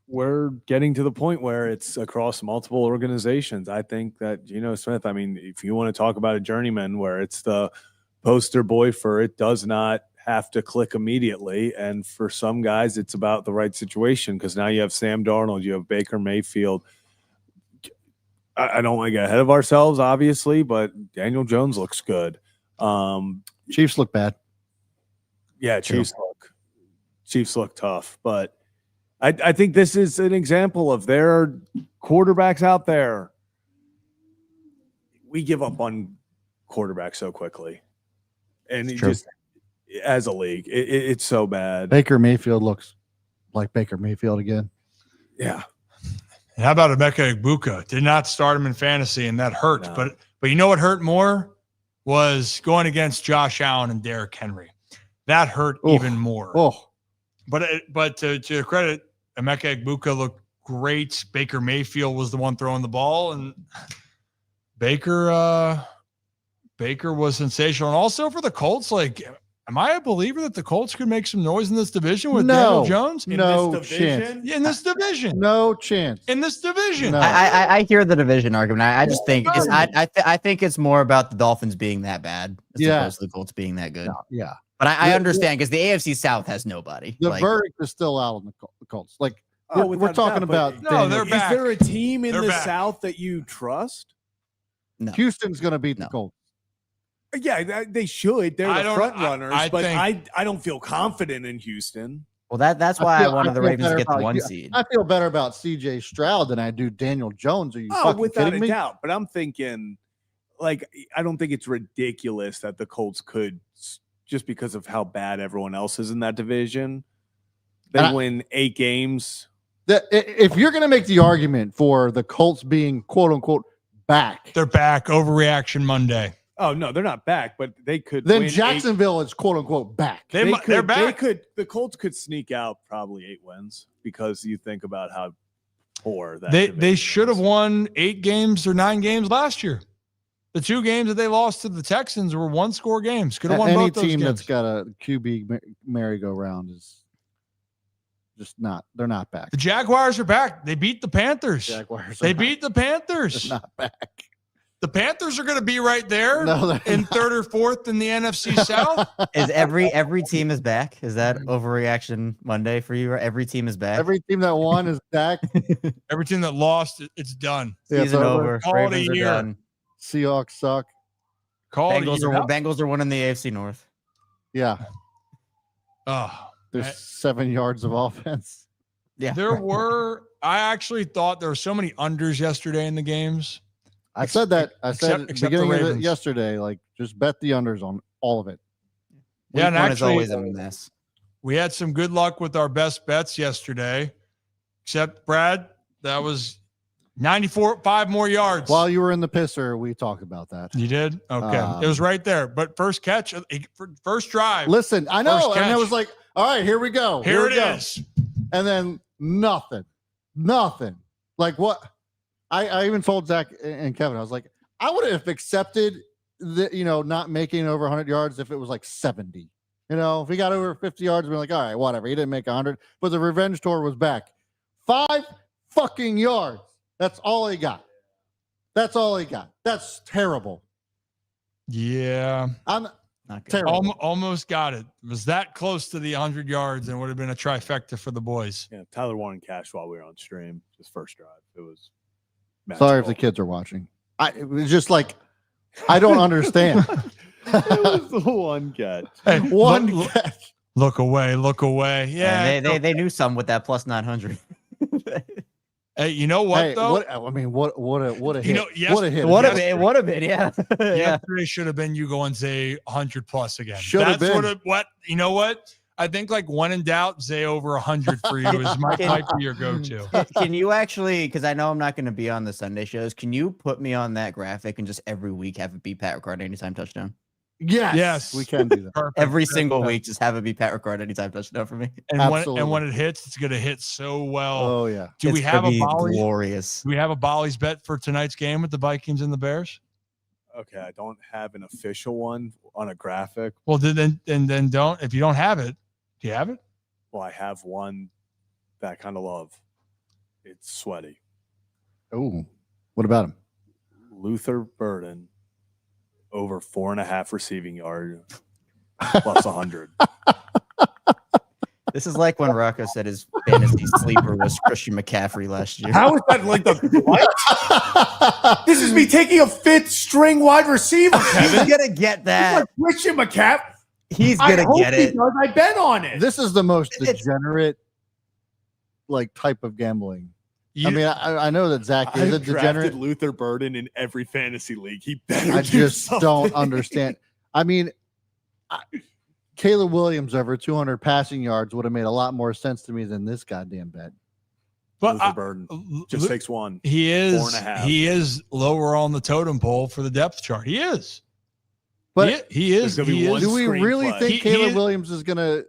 we're getting to the point where it's across multiple organizations. I think that Geno Smith, I mean, if you want to talk about a journeyman where it's the poster boy for it does not have to click immediately. And for some guys, it's about the right situation because now you have Sam Darnold, you have Baker Mayfield. I don't want to get ahead of ourselves, obviously, but Daniel Jones looks good. Chiefs look bad. Yeah, Chiefs look tough. But I think this is an example of their quarterbacks out there. We give up on quarterbacks so quickly. And it just as a league, it's so bad. Baker Mayfield looks like Baker Mayfield again. Yeah. And how about Emeka Egbuka? Did not start him in fantasy, and that hurt. No. But you know what hurt more was going against Josh Allen and Derrick Henry. That hurt even more. But to credit, Emeka Egbuka looked great. Baker Mayfield was the one throwing the ball, and Baker was sensational. And also for the Colts, like, am I a believer that the Colts could make some noise in this division with Daniel Jones? No chance. Yeah, in this division. No chance. In this division. No. I hear the division argument. I just think I think it's more about the Dolphins being that bad as opposed to the Colts being that good. Yeah. But I understand because the AFC South has nobody. The verdict is still out on the Colts. Like we're talking about. No, they're back. Is there a team in the South that you trust? No. Houston's going to beat the Colts. Yeah, they should. They're the front runners, but I don't feel confident in Houston. Well, that's why I wanted the Ravens to get the 1 seed. I feel better about CJ Stroud than I do Daniel Jones. Are you fucking without kidding me? a doubt. But I'm thinking, like, I don't think it's ridiculous that the Colts could, just because of how bad everyone else is in that division, they win 8 games. If you're going to make the argument for the Colts being quote unquote back, they're back. Overreaction Monday. Oh no, they're not back, but they could. Then win Jacksonville is quote unquote back. They're back. The Colts could sneak out probably 8 wins because you think about how poor that they should have won 8 games or 9 games last year. The 2 games that they lost to the Texans were 1-score games. Could have won both those games. Any team that's got a QB merry-go-round is just not. They're not back. The Jaguars are back. They beat the Panthers. They beat the Panthers. They're not back. The Panthers are going to be right there in 3rd or 4th in the NFC South. Is every team is back? Is that overreaction Monday for you? Every team is back. Every team that won is back. Every team that lost, it's done. Season over. Call it a year. Done. Seahawks suck. Bengals are winning the AFC North. Yeah. Oh, there's 7 yards of offense. Yeah. I actually thought there were so many unders yesterday in the games. I said that. I said at the except the beginning of it Ravens. yesterday, like just bet the unders on all of it. Yeah, and Week one is actually, always a mess. we had some good luck with our best bets yesterday, except Brad, that was 5 more yards. While you were in the pisser, we talked about that. You did? Okay. It was right there. But first catch, first drive. Listen, I know. First And it catch. was like, all right, here we go. Here it we go. is. And then nothing. Like what? I even told Zach and Kevin, I was like, I would have accepted the, not making over 100 yards if it was like 70. If he got over 50 yards, we're like, all right, whatever. He didn't make 100, but the revenge tour was back. 5 fucking yards. That's all he got. That's terrible. Yeah. I'm Not good. terrible. Almost got it. It was that close to the 100 yards and would have been a trifecta for the boys. Yeah, Tyler won in cash while we were on stream. His first drive. It was Sorry if magical. the kids are watching. It was just like, I don't understand. It was the one catch. Hey, One catch. Look away. Yeah. And they knew some with that plus 900. Hey, you know what, Hey, though? what a hit. Yes- What a hit. It would have been, yeah. Yeah. Yesterday should have been you going Zay 100 plus again. Should have been. You know what? I think like when in doubt, Zay over 100 for you might be your go-to. Can you actually, because I know I'm not going to be on the Sunday shows, can you put me on that graphic and just every week have it be Pat Ricard anytime touchdown? Yes. We can do that. Perfect. Every single week, just have it be Pat Ricard anytime touchdown for me. And when it hits, it's going to hit so well. Oh, yeah. Do we It's have gonna a be Bolly's? glorious. Do we have a Bolly's bet for tonight's game with the Vikings and the Bears? Okay, I don't have an official one on a graphic. Well, then don't. If you don't have it, do you have it? Well, I have one that I kind of love. It's sweaty. Oh, what about him? Luther Burden over 4.5 receiving yard plus 100. This is like when Rocco said his fantasy sleeper was Christian McCaffrey last year. How is that like the what? This is me taking a 5th string wide receiver, Kevin. He's gonna get that. Like Christian McCaffrey. He's gonna get it. I bet on it. This is the most degenerate type of gambling. I know that Zach is a I've drafted degenerate. Luther Burden in every fantasy league. He better. I do just something. don't understand. Caleb Williams over 200 passing yards would have made a lot more sense to me than this goddamn bet. But Luther Burden just takes one. He is 4.5. he is lower on the totem pole for the depth chart. He is. But he is. There's gonna be He one is. do we really screenplay. think Caleb Williams is going to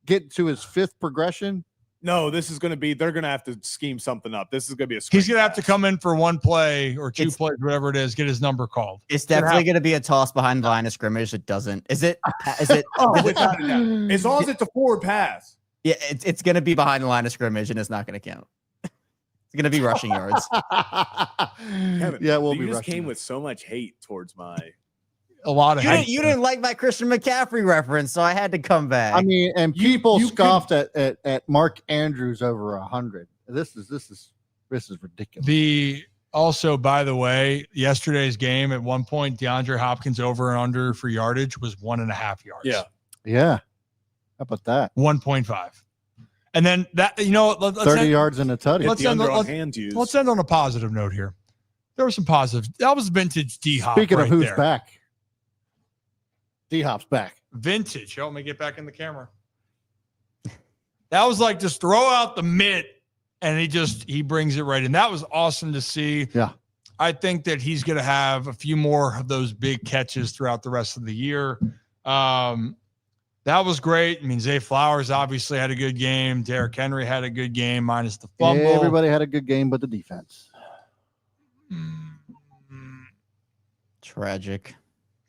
get to his 5th progression? No, this is going to be. They're going to have to scheme something up. This is going to be a. He's going to have to come in for one play or two plays, whatever it is, get his number called. It's definitely going to be a toss behind the line of scrimmage. It doesn't. Is it? Oh, without a doubt. As long as it's a forward pass. Yeah, it's going to be behind the line of scrimmage, and it's not going to count. It's going to be rushing yards. Kevin, Yeah, we'll you be just rushing came it. with so much hate towards my. A lot of hate. You didn't like my Christian McCaffrey reference, so I had to come back. I mean, and people you scoffed at Mark Andrews over 100. This is ridiculous. Also, by the way, yesterday's game at one point, DeAndre Hopkins over and under for yardage was 1.5 yards. Yeah. How about that? 1.5. And then that, let's 30 yards and a tutty. Let's the end under on- on hands used. Let's end on a positive note here. There was some positive. That was vintage D-Hop. Speaking right of who's there. back, D-Hop's back. Vintage. Help me get back in the camera. That was like just throw out the mitt and he brings it right in. That was awesome to see. Yeah. I think that he's going to have a few more of those big catches throughout the rest of the year. That was great. I mean, Zay Flowers obviously had a good game. Derrick Henry had a good game minus the fumble. Everybody had a good game, but the defense. Tragic.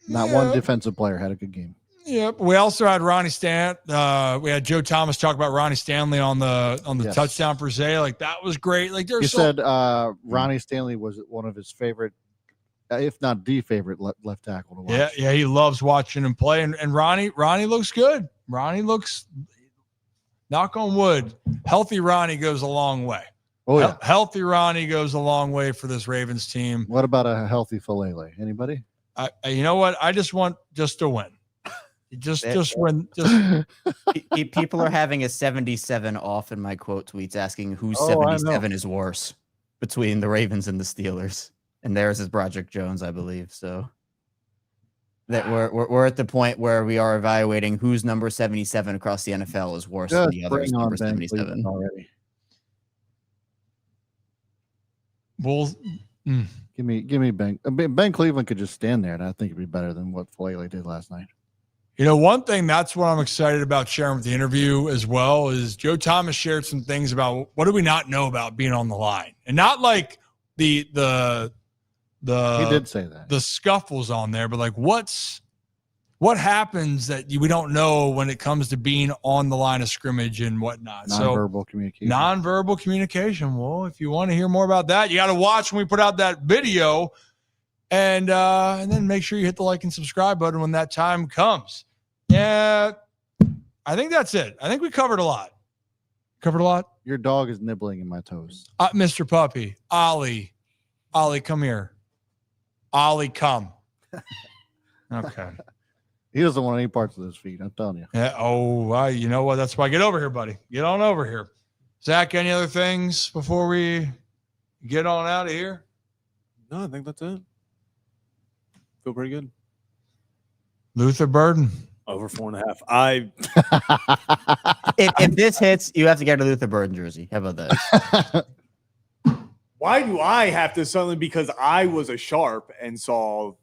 Not one defensive player had a good game. Yep. We also had Ronnie Stan. We had Joe Thomas talk about Ronnie Stanley on the Yes. touchdown for Zay. Like that was great. Like He said Ronnie Stanley was one of his favorite, if not the favorite left tackle to watch. Yeah, he loves watching him play. And Ronnie looks good. Ronnie looks, knock on wood, healthy Ronnie goes a long way. Oh, yeah. Healthy Ronnie goes a long way for this Ravens team. What about a healthy Falele? Anybody? You know what? I just want to win. Just win. People are having a 77 off in my quote tweets asking who Oh, I know. 77 is worse between the Ravens and the Steelers. and theirs is Broderick Jones, I believe. So that we're at the point where we are evaluating whose number 77 across the NFL is worse than the other's number 77 already. Bulls. Give me Ben. Ben Cleveland could just stand there, and I think it'd be better than what Falele did last night. You know, one thing that's what I'm excited about sharing with the interview as well is Joe Thomas shared some things about what do we not know about being on the line, and not like the He did say that the scuffles on there, but like what happens that we don't know when it comes to being on the line of scrimmage and whatnot. Nonverbal communication. Nonverbal communication. Well, if you want to hear more about that, you got to watch when we put out that video. And then make sure you hit the like and subscribe button when that time comes. Yeah, I think that's it. I think we covered a lot. Your dog is nibbling in my toes. Mr. Puppy, Ollie, come here. Ollie, come. Okay. He doesn't want any parts of those feet. I'm telling you. Yeah. Oh, you know what? That's why. Get over here, buddy. Get on over here. Zach, any other things before we get on out of here? No, I think that's it. Feel pretty good. Luther Burden. Over 4.5. If this hits, you have to get a Luther Burden jersey. How about that? Why do I have to suddenly? Because I was a sharp and saw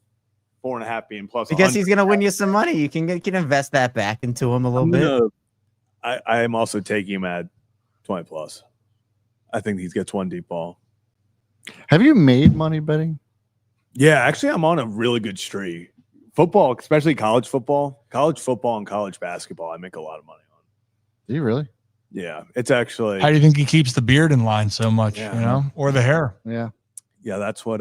4.5 being plus. Because he's gonna win you some money. You can invest that back into him a little bit. I am also taking him at 20 plus. I think he gets one deep ball. Have you made money betting? Yeah, actually, I'm on a really good streak. Football, especially college football, and college basketball, I make a lot of money on. Do you really? Yeah, it's actually. How do you think he keeps the beard in line so much? Yeah. You know, or the hair? Yeah. That's what.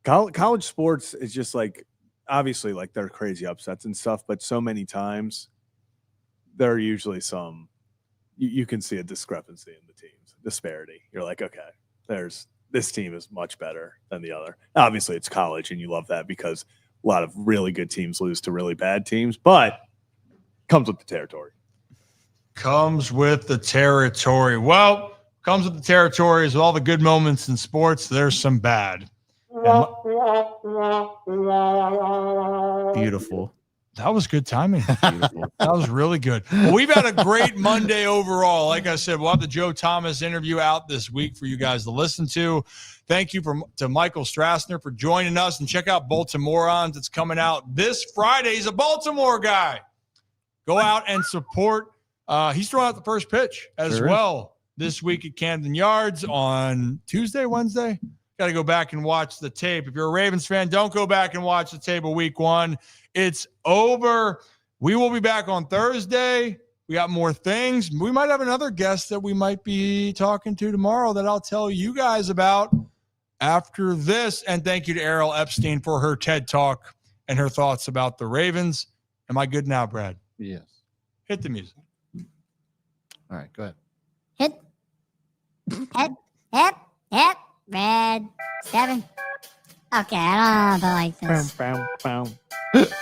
College sports is just like, obviously, like there are crazy upsets and stuff, but so many times there are usually some. You can see a discrepancy in the teams, disparity. You're like, okay, this team is much better than the other. Obviously, it's college, and you love that because a lot of really good teams lose to really bad teams, but comes with the territory. Comes with the territory. Well, comes with the territory is all the good moments in sports. There's some bad. Beautiful. That was good timing. Beautiful. That was really good. Well, we've had a great Monday overall. Like I said, we'll have the Joe Thomas interview out this week for you guys to listen to. Thank you to Michael Strassner for joining us. And check out Baltimorons. It's coming out this Friday. He's a Baltimore guy. Go out and support. He's throwing out the first pitch as well this week at Camden Yards on Tuesday, Wednesday. Got to go back and watch the tape. If you're a Ravens fan, don't go back and watch the tape of week one. It's over. We will be back on Thursday. We got more things. We might have another guest that we might be talking to tomorrow that I'll tell you guys about after this. And thank you to Ariel Epstein for her TED Talk and her thoughts about the Ravens. Am I good now, Brad? Yes. Hit the music. All right, go ahead. Hit. Red 7. Okay, I don't know if I like this.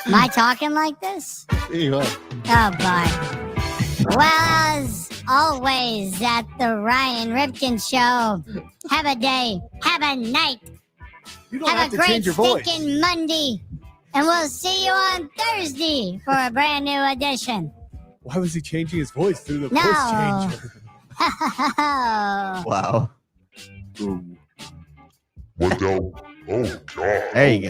Am I talking like this? You are. Oh, boy. Well, as always at the Ryan Ripken Show, have a day, have a night, have a great stinking Monday, and we'll see you on Thursday for a brand new edition. Why was he changing his voice through the No. voice changer? Wow. What the? Oh, God. There you go.